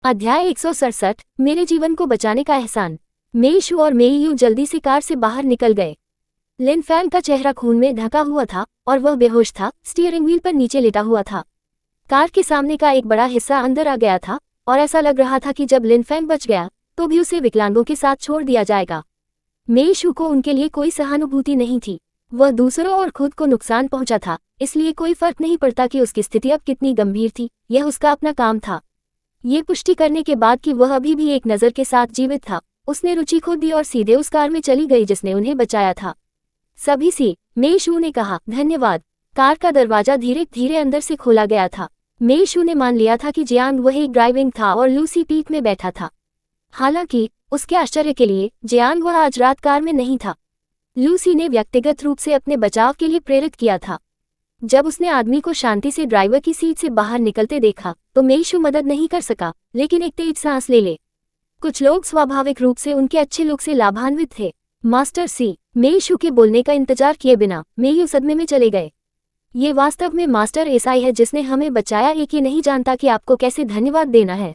अध्याय 167 मेरे जीवन को बचाने का एहसान। मेईशू और मेईयू जल्दी से कार से बाहर निकल गए। लिन फैंग का चेहरा खून में ढका हुआ था और वह बेहोश था, स्टीयरिंग व्हील पर नीचे लेटा हुआ था। कार के सामने का एक बड़ा हिस्सा अंदर आ गया था और ऐसा लग रहा था कि जब लिन फैंग बच गया तो भी उसे विकलांगों के साथ छोड़ दिया जाएगा। मेईशू को उनके लिए कोई सहानुभूति नहीं थी। वह दूसरों और खुद को नुकसान पहुंचा था, इसलिए कोई फर्क नहीं पड़ता कि उसकी स्थिति अब कितनी गंभीर थी, यह उसका अपना काम था। ये पुष्टि करने के बाद कि वह अभी भी एक नज़र के साथ जीवित था, उसने रुचि खो दी और सीधे उस कार में चली गई जिसने उन्हें बचाया था। सभी से मेईशू ने कहा, धन्यवाद। कार का दरवाजा धीरे धीरे अंदर से खोला गया था। मेईशू ने मान लिया था कि जियांग वही ड्राइविंग था और लूसी पीठ में बैठा था। हालांकि उसके आश्चर्य के लिए जियांग वह आज रात कार में नहीं था। लूसी ने व्यक्तिगत रूप से अपने बचाव के लिए प्रेरित किया था। जब उसने आदमी को शांति से ड्राइवर की सीट से बाहर निकलते देखा तो मेईशू मदद नहीं कर सका, लेकिन एक तेज सांस ले ले। कुछ लोग स्वाभाविक रूप से उनके अच्छे लुक से लाभान्वित थे। मास्टर सी मेईशू के बोलने का इंतजार किए बिना मेईयू सदमे में चले गए। ये वास्तव में मास्टर एसआई है जिसने हमें बचाया, एक ये नहीं जानता कि आपको कैसे धन्यवाद देना है।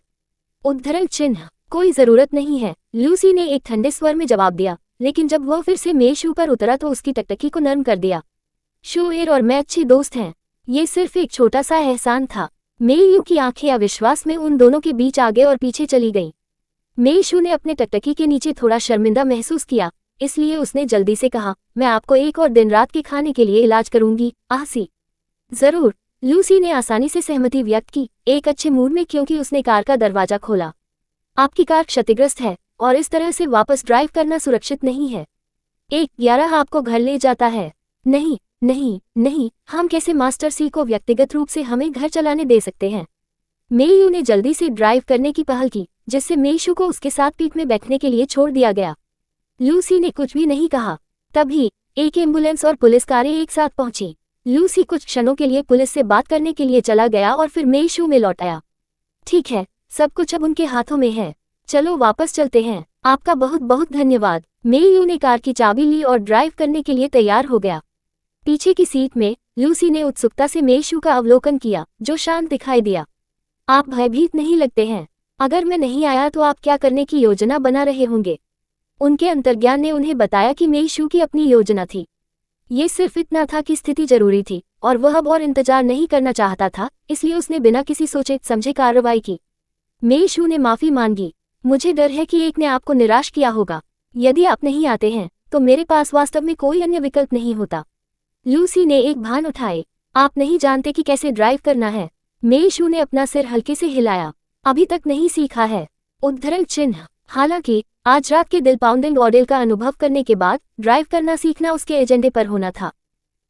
उद्धरण चिन्ह कोई जरूरत नहीं है, लूसी ने एक ठंडे स्वर में जवाब दिया, लेकिन जब वह फिर से मेईशू पर उतरा तो उसकी टकटकी को नरम कर दिया। शूएर और मैं अच्छे दोस्त हैं। ये सिर्फ एक छोटा सा एहसान था। मेईयू की आंखें अविश्वास में उन दोनों के बीच आगे और पीछे चली गईं। मेईशू ने अपने टकटकी के नीचे थोड़ा शर्मिंदा महसूस किया, इसलिए उसने जल्दी से कहा, मैं आपको एक और दिन रात के खाने के लिए इलाज करूंगी। आसी जरूर, लूसी ने आसानी से सहमति व्यक्त की, एक अच्छे मूड में, क्योंकि उसने कार का दरवाजा खोला। आपकी कार क्षतिग्रस्त है और इस तरह से वापस ड्राइव करना सुरक्षित नहीं है। 1-11 आपको घर ले जाता है। नहीं नहीं नहीं, हम कैसे मास्टर सी को व्यक्तिगत रूप से हमें घर चलाने दे सकते हैं। मेईयू ने जल्दी से ड्राइव करने की पहल की, जिससे मेईशू को उसके साथ पीठ में बैठने के लिए छोड़ दिया गया। लूसी ने कुछ भी नहीं कहा। तभी एक एम्बुलेंस और पुलिस कारें एक साथ पहुंची। लूसी कुछ क्षणों के लिए पुलिस से बात करने के लिए चला गया और फिर मेईशू में लौट आया। ठीक है, सब कुछ अब उनके हाथों में है, चलो वापस चलते हैं। आपका बहुत बहुत धन्यवाद। मेईयू ने कार की चाबी ली और ड्राइव करने के लिए तैयार हो गया। पीछे की सीट में लूसी ने उत्सुकता से मेईशू का अवलोकन किया, जो शांत दिखाई दिया। आप भयभीत नहीं लगते हैं। अगर मैं नहीं आया तो आप क्या करने की योजना बना रहे होंगे? उनके अंतर्ज्ञान ने उन्हें बताया कि मेईशू की अपनी योजना थी। ये सिर्फ इतना था कि स्थिति जरूरी थी और वह अब और इंतजार नहीं करना चाहता था, इसलिए उसने बिना किसी सोचे समझे कार्रवाई की। मेईशू ने माफी मांगी, मुझे डर है कि एक ने आपको निराश किया होगा। यदि आप नहीं आते हैं तो मेरे पास वास्तव में कोई अन्य विकल्प नहीं होता। लूसी ने एक भान उठाए, आप नहीं जानते कि कैसे ड्राइव करना है। मेईशू ने अपना सिर हल्के से हिलाया, अभी तक नहीं सीखा है। उद्धरण चिन्ह हालांकि आज रात के दिल पाउंडिंग ऑर्डर का अनुभव करने के बाद ड्राइव करना सीखना उसके एजेंडे पर होना था।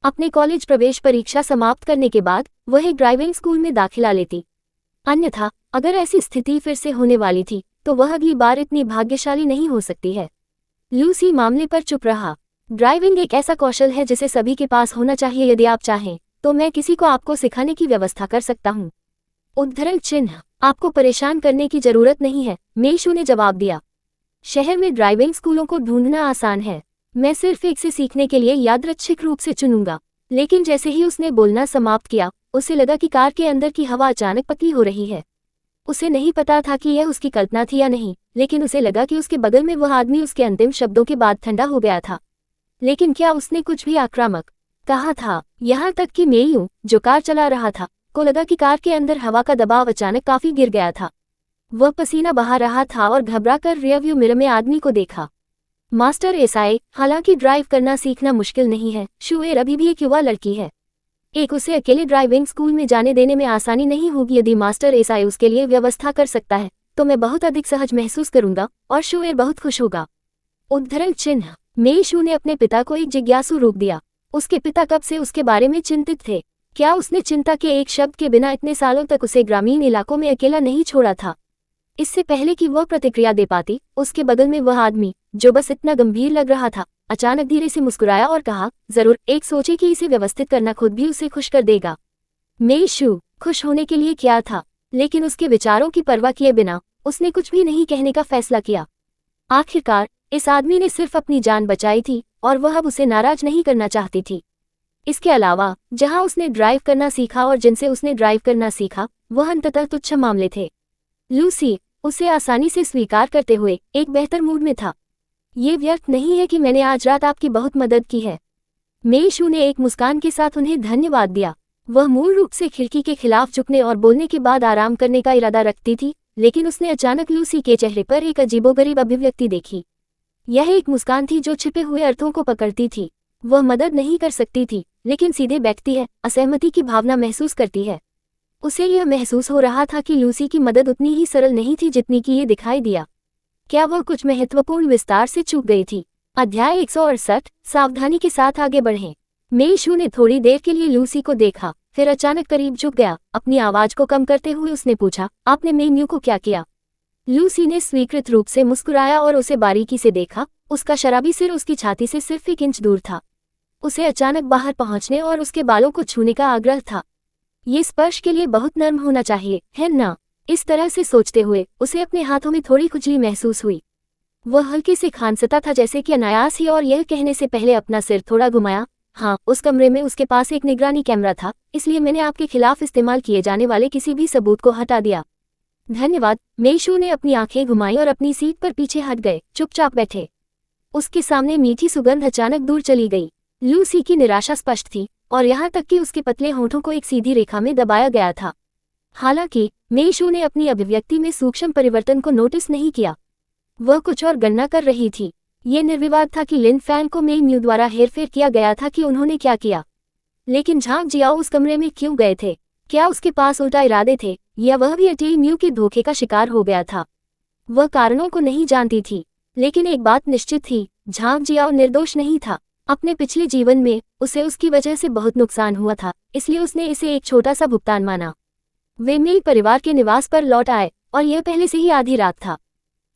अपने कॉलेज प्रवेश परीक्षा समाप्त करने के बाद वह एक ड्राइविंग स्कूल में दाखिला लेती। अन्यथा अगर ऐसी स्थिति फिर से होने वाली थी तो वह अगली बार इतनी भाग्यशाली नहीं हो सकती है। लूसी मामले पर चुप रहा। ड्राइविंग एक ऐसा कौशल है जिसे सभी के पास होना चाहिए। यदि आप चाहें तो मैं किसी को आपको सिखाने की व्यवस्था कर सकता हूँ। उद्धरण चिन्ह आपको परेशान करने की जरूरत नहीं है, मेईशू ने जवाब दिया। शहर में ड्राइविंग स्कूलों को ढूंढना आसान है। मैं सिर्फ एक से सीखने के लिए यादृच्छिक रूप से चुनूंगा। लेकिन जैसे ही उसने बोलना समाप्त किया, उसे लगा कि कार के अंदर की हवा अचानक पतली हो रही है। उसे नहीं पता था कि यह उसकी कल्पना थी या नहीं, लेकिन उसे लगा कि उसके बगल में वह आदमी उसके अंतिम शब्दों के बाद ठंडा हो गया था। लेकिन क्या उसने कुछ भी आक्रामक कहा था? यहाँ तक कि मेईयू, जो कार चला रहा था, को लगा कि कार के अंदर हवा का दबाव अचानक काफी गिर गया था। वह पसीना बहा रहा था और घबराकर रियरव्यू मिरर में आदमी को देखा। मास्टर एसआई, हालांकि ड्राइव करना सीखना मुश्किल नहीं है, शूएर अभी भी एक युवा लड़की है। उसे अकेले ड्राइविंग स्कूल में जाने देने में आसानी नहीं होगी। यदि मास्टर एसआई उसके लिए व्यवस्था कर सकता है तो मैं बहुत अधिक सहज महसूस करूंगा और शूएर बहुत खुश होगा। उद्धरण चिन्ह मेईशू ने अपने पिता को एक जिज्ञासु रूप दिया। उसके पिता कब से उसके बारे में चिंतित थे? क्या उसने चिंता के एक शब्द के बिना इतने सालों तक उसे ग्रामीण इलाकों में अकेला नहीं छोड़ा था? इससे पहले कि वह प्रतिक्रिया दे पाती, उसके बगल में वह आदमी, जो बस इतना गंभीर लग रहा था, अचानक धीरे से मुस्कुराया और कहा, जरूर, एक सोचे कि इसे व्यवस्थित करना खुद भी उसे खुश कर देगा। मेईशू खुश होने के लिए क्या था, लेकिन उसके विचारों की परवाह किए बिना उसने कुछ भी नहीं कहने का फैसला किया। आखिरकार इस आदमी ने सिर्फ अपनी जान बचाई थी और वह अब उसे नाराज नहीं करना चाहती थी। इसके अलावा जहां उसने ड्राइव करना सीखा और जिनसे उसने ड्राइव करना सीखा, वह अंततः तुच्छ मामले थे। लूसी, उसे आसानी से स्वीकार करते हुए एक बेहतर मूड में था। ये व्यर्थ नहीं है कि मैंने आज रात आपकी बहुत मदद की है। मेई शू ने एक मुस्कान के साथ उन्हें धन्यवाद दिया। वह मूल रूप से खिड़की के खिलाफ झुकने और बोलने के बाद आराम करने का इरादा रखती थी, लेकिन उसने अचानक लूसी के चेहरे पर एक अजीबोगरीब अभिव्यक्ति देखी। यह एक मुस्कान थी जो छिपे हुए अर्थों को पकड़ती थी। वह मदद नहीं कर सकती थी, लेकिन सीधे व्यक्ति है, असहमति की भावना महसूस करती है। उसे यह महसूस हो रहा था कि लूसी की मदद उतनी ही सरल नहीं थी जितनी कि ये दिखाई दिया। क्या वह कुछ महत्वपूर्ण विस्तार से चूक गई थी? अध्याय 168, सावधानी के साथ आगे बढ़ें। मेई शू ने थोड़ी देर के लिए लूसी को देखा, फिर अचानक करीब झुक गया। अपनी आवाज को कम करते हुए उसने पूछा, आपने मेई म्यू को क्या किया? लूसी ने स्वीकृत रूप से मुस्कुराया और उसे बारीकी से देखा। उसका शराबी सिर उसकी छाती से सिर्फ 1 इंच दूर था। उसे अचानक बाहर पहुंचने और उसके बालों को छूने का आग्रह था। ये स्पर्श के लिए बहुत नर्म होना चाहिए, है ना? इस तरह से सोचते हुए उसे अपने हाथों में थोड़ी खुजली महसूस हुई। वह हल्के से खांसता था, जैसे कि अनायास ही, और यह कहने से पहले अपना सिर थोड़ा घुमाया। हाँ, उस कमरे में उसके पास एक निगरानी कैमरा था, इसलिए मैंने आपके खिलाफ इस्तेमाल किए जाने वाले किसी भी सबूत को हटा दिया। धन्यवाद। मेई शू ने अपनी आंखें घुमाई और अपनी सीट पर पीछे हट गए, चुपचाप बैठे। उसके सामने मीठी सुगंध अचानक दूर चली गई। लूसी की निराशा स्पष्ट थी, और यहाँ तक कि उसके पतले होठों को एक सीधी रेखा में दबाया गया था। हालांकि मेई शू ने अपनी अभिव्यक्ति में सूक्ष्म परिवर्तन को नोटिस नहीं किया। वह कुछ और गणना कर रही थी। ये निर्विवाद था कि लिन फैंग को मेई म्यू द्वारा हेरफेर किया गया था कि उन्होंने क्या किया। लेकिन झांग जियाओ उस कमरे में क्यों गए थे? क्या उसके पास उल्टा इरादे थे, या वह भी अटेई म्यू के धोखे का शिकार हो गया था? वह कारणों को नहीं जानती थी, लेकिन एक बात निश्चित थी, झांग जियाओ निर्दोष नहीं था। अपने पिछले जीवन में उसे उसकी वजह से बहुत नुकसान हुआ था, इसलिए उसने इसे एक छोटा सा भुगतान माना। वे मेई परिवार के निवास पर लौट आए, और यह पहले से ही आधी रात था।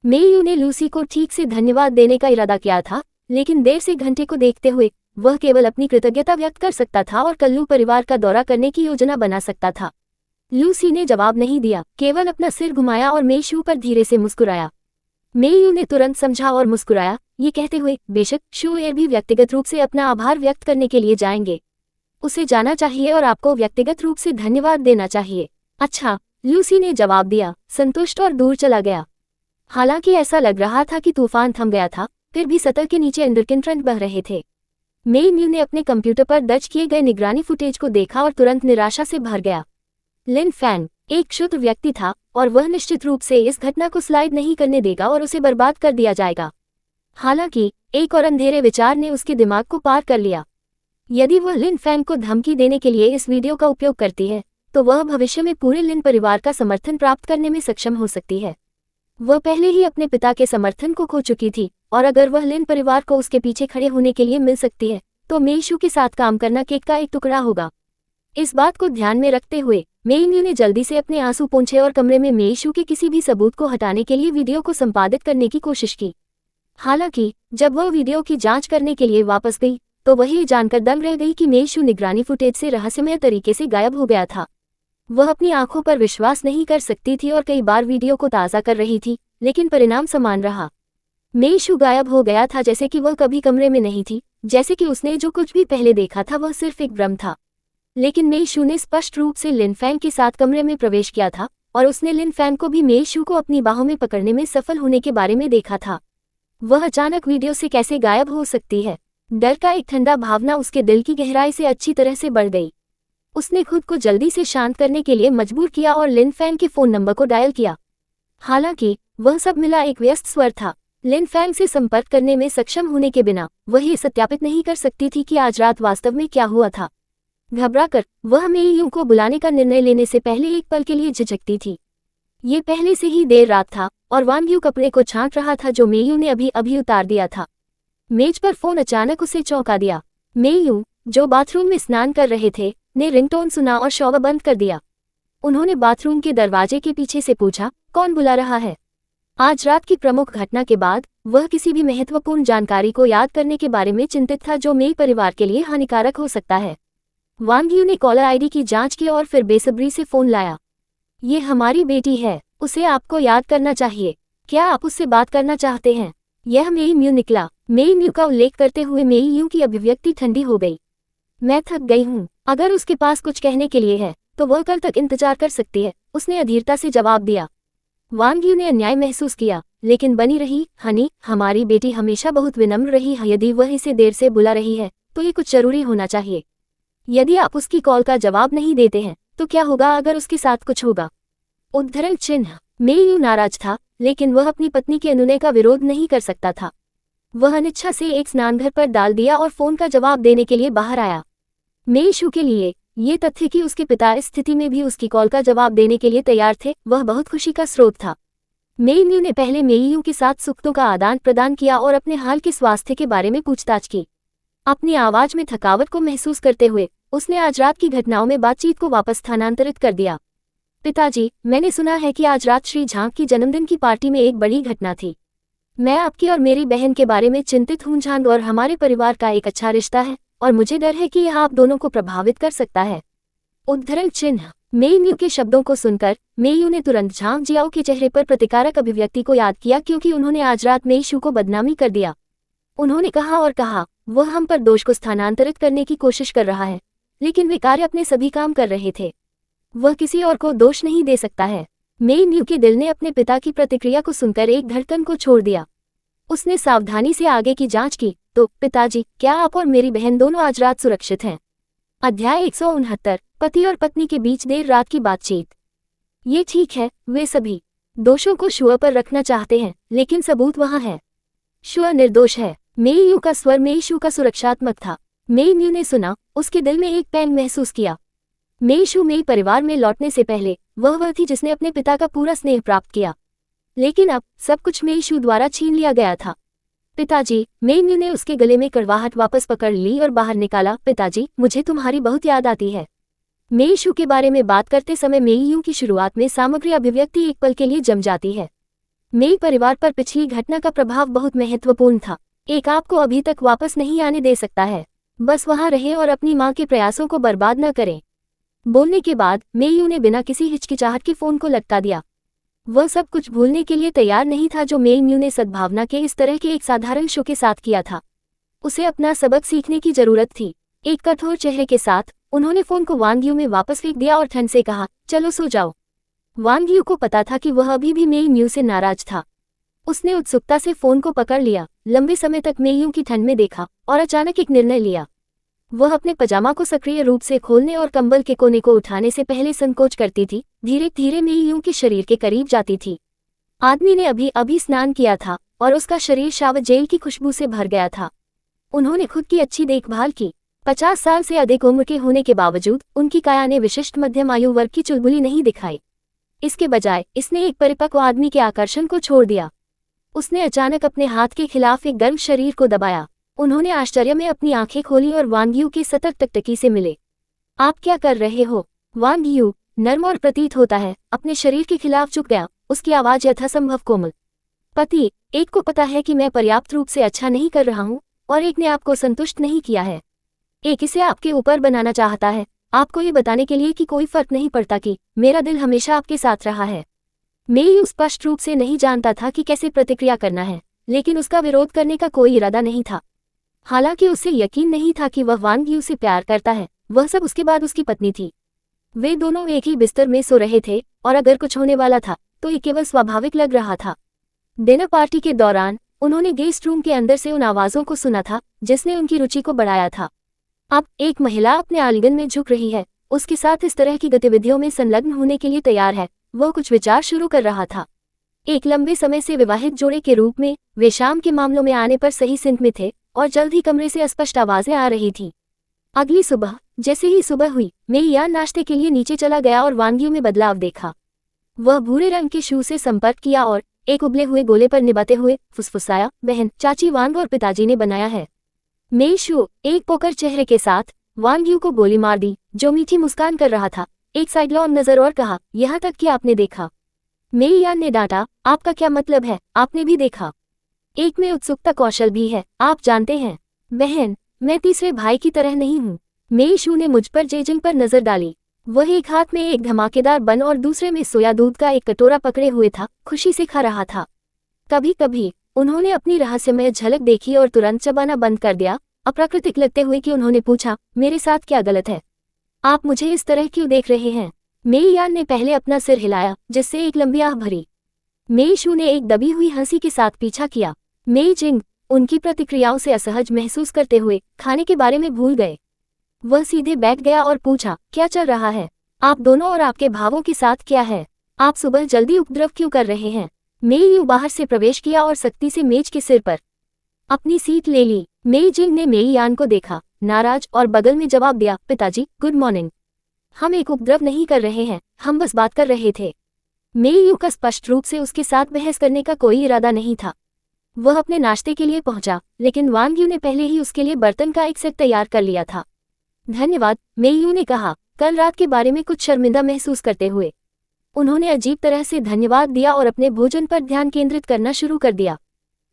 मेई यू ने लूसी को ठीक से धन्यवाद देने का इरादा किया था, लेकिन देर से घंटे को देखते हुए वह केवल अपनी कृतज्ञता व्यक्त कर सकता था और कल्लू परिवार का दौरा करने की योजना बना सकता था। लूसी ने जवाब नहीं दिया, केवल अपना सिर घुमाया और मेई शू पर धीरे से मुस्कुराया। मेई यू ने तुरंत समझा और मुस्कुराया, ये कहते हुए, बेशक, शू एर भी व्यक्तिगत रूप से अपना आभार व्यक्त करने के लिए जाएंगे। उसे जाना चाहिए और आपको व्यक्तिगत रूप से धन्यवाद देना चाहिए। अच्छा, लूसी ने जवाब दिया, संतुष्ट, और दूर चला गया। हालांकि ऐसा लग रहा था कि तूफान थम गया था, फिर भी सतह के नीचे इंद्रकिरण बह रहे थे। मेई म्यू ने अपने कंप्यूटर पर दर्ज किए गए निगरानी फुटेज को देखा और तुरंत निराशा से भर गया। लिन फैंग एक शुद्ध व्यक्ति था, और वह निश्चित रूप से इस घटना को स्लाइड नहीं करने देगा और उसे बर्बाद कर दिया जाएगा। हालांकि एक और अंधेरे विचार ने उसके दिमाग को पार कर लिया। यदि वह लिन फैंग को धमकी देने के लिए इस वीडियो का उपयोग करती है, तो वह भविष्य में पूरे लिन परिवार का समर्थन प्राप्त करने में सक्षम हो सकती है। वह पहले ही अपने पिता के समर्थन को खो चुकी थी, और अगर वह लिन परिवार को उसके पीछे खड़े होने के लिए मिल सकती है, तो मेई शू के साथ काम करना केक का एक टुकड़ा होगा। इस बात को ध्यान में रखते हुए मेई म्यू ने जल्दी से अपने आंसू पोंछे और कमरे में मेई शू के किसी भी सबूत को हटाने के लिए वीडियो को संपादित करने की कोशिश की। हालांकि जब वह वीडियो की जांच करने के लिए वापस गई, तो वह ये जानकर दंग रह गई कि मेई शू निगरानी फुटेज से रहस्यमय तरीके से गायब हो गया था। वह अपनी आंखों पर विश्वास नहीं कर सकती थी और कई बार वीडियो को ताज़ा कर रही थी, लेकिन परिणाम समान रहा। मेई शू गायब हो गया था, जैसे कि वह कभी कमरे में नहीं थी, जैसे कि उसने जो कुछ भी पहले देखा था वह सिर्फ एक भ्रम था। लेकिन मेई शू ने स्पष्ट रूप से लिन फैंग के साथ कमरे में प्रवेश किया था, और उसने लिन फैंग को भी मेई शू को अपनी बाहों में पकड़ने में सफल होने के बारे में देखा था। वह अचानक वीडियो से कैसे गायब हो सकती है? डर का एक ठंडा भावना उसके दिल की गहराई से अच्छी तरह से बढ़ गई। उसने खुद को जल्दी से शांत करने के लिए मजबूर किया और लिन फैंग के फोन नंबर को डायल किया। हालांकि वह सब मिला एक व्यस्त स्वर था। लिन फैंग से संपर्क करने में सक्षम होने के बिना वह ये सत्यापित नहीं कर सकती थी कि आज रात वास्तव में क्या हुआ था। घबराकर वह मेई यू को बुलाने का निर्णय लेने से पहले एक पल के लिए झिझकती थी। ये पहले से ही देर रात था, और वांग यू कपड़े को छांट रहा था जो मेई यू ने अभी अभी उतार दिया था। मेज पर फोन अचानक उसे चौंका दिया। मेई यू, जो बाथरूम में स्नान कर रहे थे, ने रिंगटोन सुना और शॉवर बंद कर दिया। उन्होंने बाथरूम के दरवाजे के पीछे से पूछा, कौन बुला रहा है? आज रात की प्रमुख घटना के बाद वह किसी भी महत्वपूर्ण जानकारी को याद करने के बारे में चिंतित था जो मेई परिवार के लिए हानिकारक हो सकता है। वांग यू ने कॉलर आईडी की जांच की और फिर बेसब्री से फोन लाया। ये हमारी बेटी है, उसे आपको याद करना चाहिए। क्या आप उससे बात करना चाहते हैं? यह मेई म्यू निकला। मेई म्यू का उल्लेख करते हुए मेई यू की अभिव्यक्ति ठंडी हो गई। मैं थक गई हूँ। अगर उसके पास कुछ कहने के लिए है तो वह कल तक इंतजार कर सकती है, उसने अधीरता से जवाब दिया। वांग यू ने अन्याय महसूस किया, लेकिन बनी रही। हनी, हमारी बेटी हमेशा बहुत विनम्र रही है। यदि वह इसे देर से बुला रही है तो ये कुछ जरूरी होना चाहिए। यदि आप उसकी कॉल का जवाब नहीं देते हैं तो क्या होगा अगर उसके साथ कुछ होगा? उद्धरण चिन्ह। मे यू नाराज था, लेकिन वह अपनी पत्नी के अनुनय का विरोध नहीं कर सकता था। वह अनिच्छा से एक स्नानघर पर डाल दिया और फोन का जवाब देने के लिए बाहर आया। मे शू के लिए ये तथ्य कि उसके पिता इस स्थिति में भी उसकी कॉल का जवाब देने के लिए तैयार थे, वह बहुत खुशी का स्रोत था। मेयू ने पहले मेयू के साथ सुख्तों का आदान प्रदान किया और अपने हाल के स्वास्थ्य के बारे में पूछताछ की। अपनी आवाज में थकावट को महसूस करते हुए उसने आज रात की घटनाओं में बातचीत को वापस स्थानांतरित कर दिया। पिताजी, मैंने सुना है कि आज रात श्री झांग की जन्मदिन की पार्टी में एक बड़ी घटना थी। मैं आपकी और मेरी बहन के बारे में चिंतित हूँ। झांग और हमारे परिवार का एक अच्छा रिश्ता है और मुझे डर है कि यह आप दोनों को प्रभावित कर सकता है। उद्धरण चिन्ह। मेयू के शब्दों को सुनकर मेयू ने तुरंत झांग जियाओ के चेहरे पर प्रतिकारक अभिव्यक्ति को याद किया, क्योंकि उन्होंने आज रात मेयू को बदनामी कर दिया। उन्होंने कहा, वह हम पर दोष को स्थानांतरित करने की कोशिश कर रहा है, लेकिन वे कार्य अपने सभी काम कर रहे थे। वह किसी और को दोष नहीं दे सकता है। मेयू के दिल ने अपने पिता की प्रतिक्रिया को सुनकर एक धड़कन को छोड़ दिया। उसने सावधानी से आगे की जांच की। तो पिताजी, क्या आप और मेरी बहन दोनों आज रात सुरक्षित हैं? अध्याय 169। पति और पत्नी के बीच देर रात की बातचीत। ये ठीक है, वे सभी दोषों को शुआ पर रखना चाहते हैं, लेकिन सबूत वहां है। शुआ निर्दोष है। मेयू का स्वर मेयू का सुरक्षात्मक था। मेयू ने सुना, उसके दिल में एक पैन महसूस किया। मेयू मेई परिवार में लौटने से पहले वह थी जिसने अपने पिता का पूरा स्नेह प्राप्त किया, लेकिन अब सब कुछ मेयू द्वारा छीन लिया गया था। पिताजी, मेयू ने उसके गले में कड़वाहट वापस पकड़ ली और बाहर निकाला। पिताजी, मुझे तुम्हारी बहुत याद आती है। मेयू के बारे में बात करते समय मेयू की शुरुआत में सामग्री अभिव्यक्ति एक पल के लिए जम जाती है। मेई परिवार पर पिछली घटना का प्रभाव बहुत महत्वपूर्ण था। एक आपको अभी तक वापस नहीं आने दे सकता है। बस वहां रहे और अपनी मां के प्रयासों को बर्बाद न करें। बोलने के बाद मेयू ने बिना किसी हिचकिचाहट के फोन को लटका दिया। वह सब कुछ भूलने के लिए तैयार नहीं था जो मेयू ने सद्भावना के इस तरह के एक साधारण शो के साथ किया था। उसे अपना सबक सीखने की जरूरत थी। एक कठोर चेहरे के साथ उन्होंने फोन को वांग यू में वापस फेंक दिया और ठंड से कहा, चलो सो जाओ। वांग यू को पता था कि वह अभी भी मेयू से नाराज था। उसने उत्सुकता से फोन को पकड़ लिया, लंबे समय तक मेयू की ठंड में देखा और अचानक एक निर्णय लिया। वह अपने पजामा को सक्रिय रूप से खोलने और कंबल के कोने को उठाने से पहले संकोच करती थी। धीरे धीरे मेयू के शरीर के करीब जाती थी। आदमी ने अभी अभी स्नान किया था और उसका शरीर शावर जेल की खुशबू से भर गया था। उन्होंने खुद की अच्छी देखभाल की। 50 साल से अधिक उम्र के होने के बावजूद उनकी काया ने विशिष्ट मध्यम आयु वर्ग की चुलबुली नहीं दिखाई। इसके बजाय इसने एक परिपक्व आदमी के आकर्षण को छोड़ दिया। उसने अचानक अपने हाथ के खिलाफ एक गर्म शरीर को दबाया। उन्होंने आश्चर्य में अपनी आंखें खोली और वांग यू के सतर्क टकटकी से मिले। आप क्या कर रहे हो? वांग यू, नर्म और प्रतीत होता है, अपने शरीर के खिलाफ झुक गया। उसकी आवाज यथासंभव कोमल। पति, एक को पता है कि मैं पर्याप्त रूप से अच्छा नहीं कर रहा हूँ और एक ने आपको संतुष्ट नहीं किया है। एक इसे आपके ऊपर बनाना चाहता है, आपको ये बताने के लिए कि कोई फर्क नहीं पड़ता कि मेरा दिल हमेशा आपके साथ रहा है। मेयू स्पष्ट रूप से नहीं जानता था कि कैसे प्रतिक्रिया करना है, लेकिन उसका विरोध करने का कोई इरादा नहीं था। हालांकि उसे यकीन नहीं था कि वह वांग यू से प्यार करता है। वह सब उसके बाद उसकी पत्नी थी। वे दोनों एक ही बिस्तर में सो रहे थे और अगर कुछ होने वाला था तो ये केवल स्वाभाविक लग रहा था। डिनर पार्टी के दौरान उन्होंने गेस्ट रूम के अंदर से उन आवाजों को सुना था जिसने उनकी रुचि को बढ़ाया था। अब एक महिला अपने आलिंगन में झुक रही है, उसके साथ इस तरह की गतिविधियों में संलग्न होने के लिए तैयार है। वह कुछ विचार शुरू कर रहा था। एक लंबे समय से विवाहित जोड़े के रूप में वे शाम के मामलों में आने पर सही सिंक में थे और जल्द ही कमरे से अस्पष्ट आवाजें आ रही थीं। अगली सुबह जैसे ही सुबह हुई, मेयू नाश्ते के लिए नीचे चला गया और वांग यू में बदलाव देखा। वह भूरे रंग के शू से संपर्क किया और एक उबले हुए गोले पर निभाते हुए फुसफुसाया, बहन, चाची वांग और पिताजी ने बनाया है। मेयू एक पोकर चेहरे के साथ वांग यू को गोली मार दी, जो मीठी मुस्कान कर रहा था, एक साइडलॉन नजर और कहा, यहाँ तक कि आपने देखा। मेयू ने डांटा, आपका क्या मतलब है? आपने भी देखा? एक में उत्सुकता कौशल भी है, आप जानते हैं। बहन, मैं तीसरे भाई की तरह नहीं हूँ। मेयू ने मुझ पर जेजिंग पर नजर डाली। वह एक हाथ में एक धमाकेदार बन और दूसरे में सोया दूध का एक कटोरा पकड़े हुए था, खुशी से खा रहा था। कभी कभी उन्होंने अपनी रहस्यमय झलक देखी और तुरंत चबाना बंद कर दिया, अप्राकृतिक लगते हुए कि उन्होंने पूछा, मेरे साथ क्या गलत है? आप मुझे इस तरह क्यों देख रहे हैं? मेयू ने पहले अपना सिर हिलाया, जिससे एक लंबी आह भरी। मेई शू ने एक दबी हुई हंसी के साथ पीछा किया। मेई जिंग उनकी प्रतिक्रियाओं से असहज महसूस करते हुए खाने के बारे में भूल गए। वह सीधे बैठ गया और पूछा, क्या चल रहा है आप दोनों और आपके भावों के साथ क्या है? आप सुबह जल्दी उपद्रव क्यों कर रहे हैं? मेई यू बाहर से प्रवेश किया और सख्ती से मेज के सिर पर अपनी सीट ले ली। मेई जिंग ने मेई यान को देखा, नाराज, और बगल में जवाब दिया, पिताजी गुड मॉर्निंग। हम एक उपद्रव नहीं कर रहे हैं, हम बस बात कर रहे थे। मेई यू का स्पष्ट रूप से उसके साथ बहस करने का कोई इरादा नहीं था। वह अपने नाश्ते के लिए पहुंचा, लेकिन वांग यू ने पहले ही उसके लिए बर्तन का एक सेट तैयार कर लिया था। धन्यवाद, मेई यू ने कहा, कल रात के बारे में कुछ शर्मिंदा महसूस करते हुए। उन्होंने अजीब तरह से धन्यवाद दिया और अपने भोजन पर ध्यान केंद्रित करना शुरू कर दिया।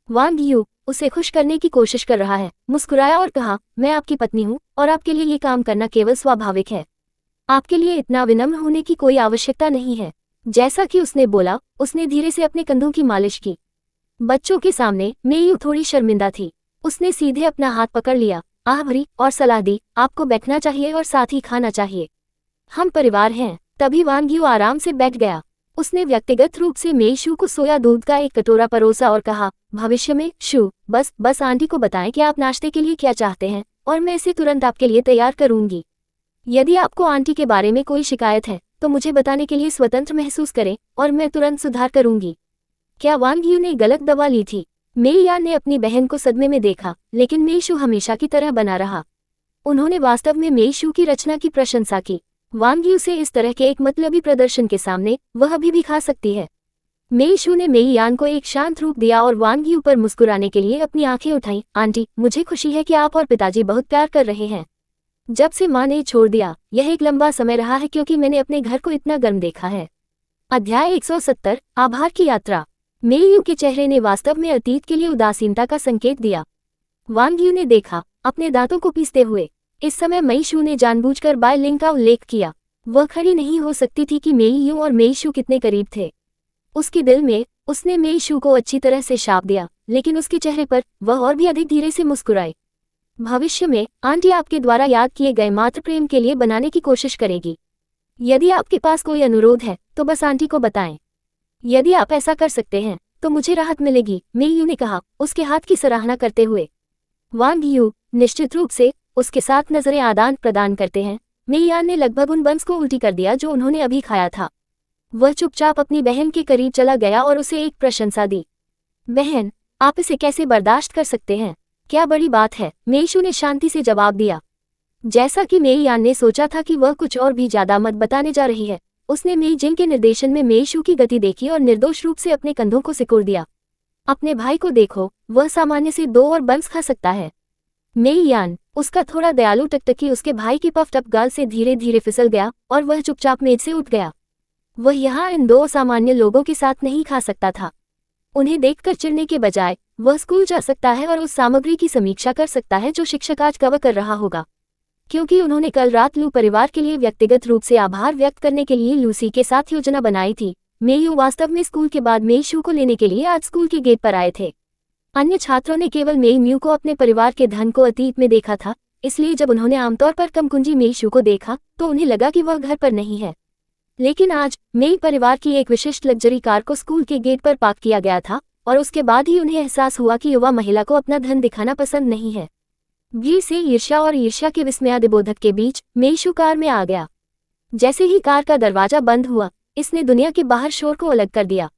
वांग यू उसे खुश करने की कोशिश कर रहा है, मुस्कुराया और कहा, मैं आपकी पत्नी हूँ और आपके लिए ये काम करना केवल स्वाभाविक है। आपके लिए इतना विनम्र होने की कोई आवश्यकता नहीं है। जैसा कि उसने बोला, उसने धीरे से अपने कंधों की मालिश की। बच्चों के सामने मेई यू थोड़ी शर्मिंदा थी। उसने सीधे अपना हाथ पकड़ लिया, आह भरी, और सलाह दी, आपको बैठना चाहिए और साथ ही खाना चाहिए। हम परिवार हैं। तभी वांग यू आराम से बैठ गया। उसने व्यक्तिगत रूप से मेई शू को सोया दूध का एक कटोरा परोसा और कहा, भविष्य में शू बस आंटी को बताएं कि आप नाश्ते के लिए क्या चाहते हैं और मैं इसे तुरंत आपके लिए तैयार करूंगी। यदि आपको आंटी के बारे में कोई शिकायत है तो मुझे बताने के लिए स्वतंत्र महसूस करें और मैं तुरंत सुधार करूंगी। क्या वांग यू ने गलत दवा ली थी? मेई यान ने अपनी बहन को सदमे में देखा, लेकिन मेई शू हमेशा की तरह बना रहा। उन्होंने वास्तव में मेई शू की रचना की प्रशंसा की। वांग यू से इस तरह के एक मतलबी प्रदर्शन के सामने वह अभी भी खा सकती है। मेई शू ने मेई यान को एक शांत रूप दिया और वांग यू पर मुस्कुराने के लिए अपनी आंखें उठाईं। आंटी, मुझे खुशी है कि आप और पिताजी बहुत प्यार कर रहे हैं। जब से माँ ने छोड़ दिया, यह एक लंबा समय रहा है क्योंकि मैंने अपने घर को इतना गर्म देखा है। अध्याय 170, आभार की यात्रा। मेई यू के चेहरे ने वास्तव में अतीत के लिए उदासीनता का संकेत दिया। वांग यू ने देखा, अपने दांतों को पीसते हुए। इस समय मेई शू ने जानबूझकर बाय लिंग का उल्लेख किया। वह खड़ी नहीं हो सकती थी कि मेई यू और मेई शू कितने करीब थे। उसके दिल में उसने मेई शू को अच्छी तरह से शाप दिया, लेकिन उसके चेहरे पर वह और भी अधिक धीरे से मुस्कुराई। भविष्य में आंटी आपके द्वारा याद किए गए मात्र प्रेम के लिए बनाने की कोशिश करेगी। यदि आपके पास कोई अनुरोध है तो बस आंटी को बताएं। यदि आप ऐसा कर सकते हैं तो मुझे राहत मिलेगी, मेई यू ने कहा, उसके हाथ की सराहना करते हुए। वांग यू निश्चित रूप से उसके साथ नजरें आदान प्रदान करते हैं। मेई यान ने लगभग उन बंस को उल्टी कर दिया जो उन्होंने अभी खाया था। वह चुपचाप अपनी बहन के करीब चला गया और उसे एक प्रशंसा दी। बहन, आप इसे कैसे बर्दाश्त कर सकते हैं? क्या बड़ी बात है, मेई शू ने शांति से जवाब दिया। जैसा कि मेई यान ने सोचा था कि वह कुछ और भी ज्यादा मत बताने जा रही है, उसने मेई जिंग के निर्देशन में मेई शू की गति देखी और निर्दोष रूप से अपने कंधों को सिकुड़ दिया। अपने भाई को देखो, वह सामान्य से 2 और बंस खा सकता है। मेई यान, उसका थोड़ा दयालु टकटकी उसके भाई की पफ्ड अप गाल से धीरे धीरे फिसल गया और वह चुपचाप मेज से उठ गया। वह यहाँ इन 2 सामान्य लोगों के साथ नहीं खा सकता था। उन्हें देखकर चिढ़ने के बजाय वह स्कूल जा सकता है और उस सामग्री की समीक्षा कर सकता है जो शिक्षक आज कवर कर रहा होगा। क्योंकि उन्होंने कल रात लू परिवार के लिए व्यक्तिगत रूप से आभार व्यक्त करने के लिए लूसी के साथ योजना बनाई थी, मेई यू वास्तव में स्कूल के बाद मेई शू को लेने के लिए आज स्कूल के गेट पर आए थे। अन्य छात्रों ने केवल मेई म्यू को अपने परिवार के धन को अतीत में देखा था, इसलिए जब उन्होंने आमतौर पर कमकुंजी मेई शू को देखा तो उन्हें लगा कि वह घर पर नहीं है। लेकिन आज मेई परिवार की एक विशिष्ट लग्जरी कार को स्कूल के गेट पर पार्क किया गया था और उसके बाद ही उन्हें एहसास हुआ कि युवा महिला को अपना धन दिखाना पसंद नहीं है। भीड़ से ईर्ष्या और ईर्ष्या के विस्मयादिबोधक के बीच मेई शू कार में आ गया। जैसे ही कार का दरवाजा बंद हुआ, इसने दुनिया के बाहर शोर को अलग कर दिया।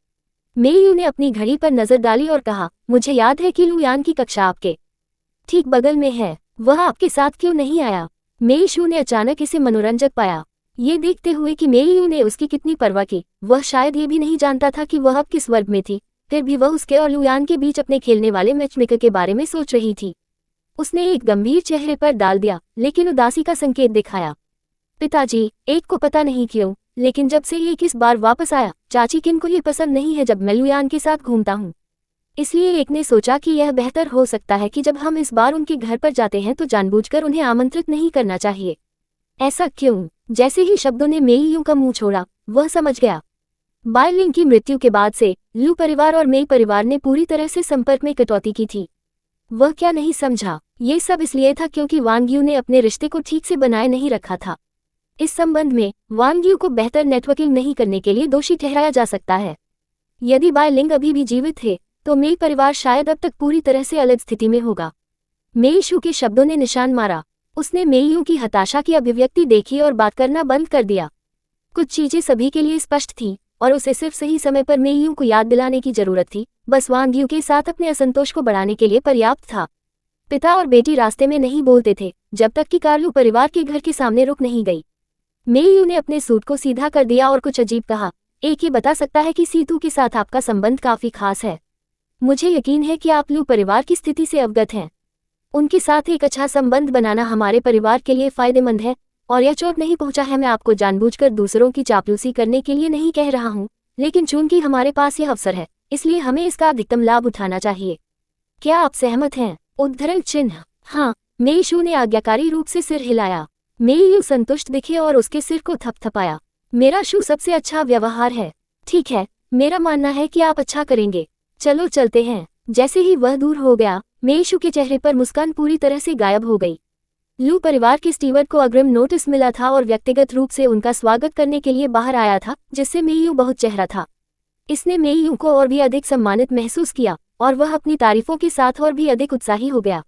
मेई यू ने अपनी घड़ी पर नजर डाली और कहा, मुझे याद है कि लू यान की कक्षा आपके ठीक बगल में है, वह आपके साथ क्यों नहीं आया? मेई शू ने अचानक इसे मनोरंजक पाया। ये देखते हुए कि मेई यू ने उसकी कितनी परवाह की, वह शायद ये भी नहीं जानता था कि वह अब किस वर्ग में थी, फिर भी वह उसके और लू यान के बीच अपने खेलने वाले मैचमेकर के बारे में सोच रही थी। उसने एक गंभीर चेहरे पर डाल दिया, लेकिन उदासी का संकेत दिखाया। पिताजी, एक को पता नहीं क्यों, लेकिन जब से ये किस बार वापस आया, चाची किन को ये पसंद नहीं है जब मैं लू यान के साथ घूमता हूँ। इसलिए एक ने सोचा कि यह बेहतर हो सकता है कि जब हम इस बार उनके घर पर जाते हैं तो जानबूझकर उन्हें आमंत्रित नहीं करना चाहिए। ऐसा क्यों? जैसे ही शब्दों ने मेई यू का मुंह छोड़ा, वह समझ गया। बाय लिंग की मृत्यु के बाद से लू परिवार और मेई परिवार ने पूरी तरह से संपर्क में कटौती की थी। वह क्या नहीं समझा? ये सब इसलिए था क्योंकि वांग यू ने अपने रिश्ते को ठीक से बनाए नहीं रखा था। इस संबंध में वांग यू को बेहतर नेटवर्किंग नहीं करने के लिए दोषी ठहराया जा सकता है। यदि बाय लिंग अभी भी जीवित थे तो मेई परिवार शायद अब तक पूरी तरह से अलग स्थिति में होगा। मेई शू के शब्दों ने निशान मारा। उसने मेई यू की हताशा की अभिव्यक्ति देखी और बात करना बंद कर दिया। कुछ चीजें सभी के लिए स्पष्ट थीं और उसे सिर्फ सही समय पर मेई यू को याद दिलाने की जरूरत थी। बस वांग यू के साथ अपने असंतोष को बढ़ाने के लिए पर्याप्त था। पिता और बेटी रास्ते में नहीं बोलते थे जब तक कि कार लू परिवार के घर के सामने रुक नहीं गई। मेई यू ने अपने सूट को सीधा कर दिया और कुछ अजीब कहा, एक ही बता सकता है कि सीतू के साथ आपका संबंध काफी खास है। मुझे यकीन है कि आप लू परिवार की स्थिति से अवगत हैं। उनके साथ एक अच्छा संबंध बनाना हमारे परिवार के लिए फायदेमंद है और यह चोट नहीं पहुंचा है। मैं आपको जानबूझकर दूसरों की चापलूसी करने के लिए नहीं कह रहा हूं, लेकिन चूंकि हमारे पास यह अवसर है इसलिए हमें इसका अधिकतम लाभ उठाना चाहिए। क्या आप सहमत हैं? उद्धरण चिन्ह। हाँ, मेई शू ने आज्ञाकारी रूप से सिर हिलाया। मेई यू संतुष्ट दिखे और उसके सिर को थपथपाया। मेरा शू सबसे अच्छा व्यवहार है। ठीक है, मेरा मानना है कि आप अच्छा करेंगे। चलो चलते हैं। जैसे ही वह दूर हो गया मेई शू के चेहरे पर मुस्कान पूरी तरह से गायब हो गई। लू परिवार के स्टीवर्ड को अग्रिम नोटिस मिला था और व्यक्तिगत रूप से उनका स्वागत करने के लिए बाहर आया था, जिससे मेई यू बहुत चेहरा था। इसने मेई यू को और भी अधिक सम्मानित महसूस किया और वह अपनी तारीफों के साथ और भी अधिक उत्साही हो गया।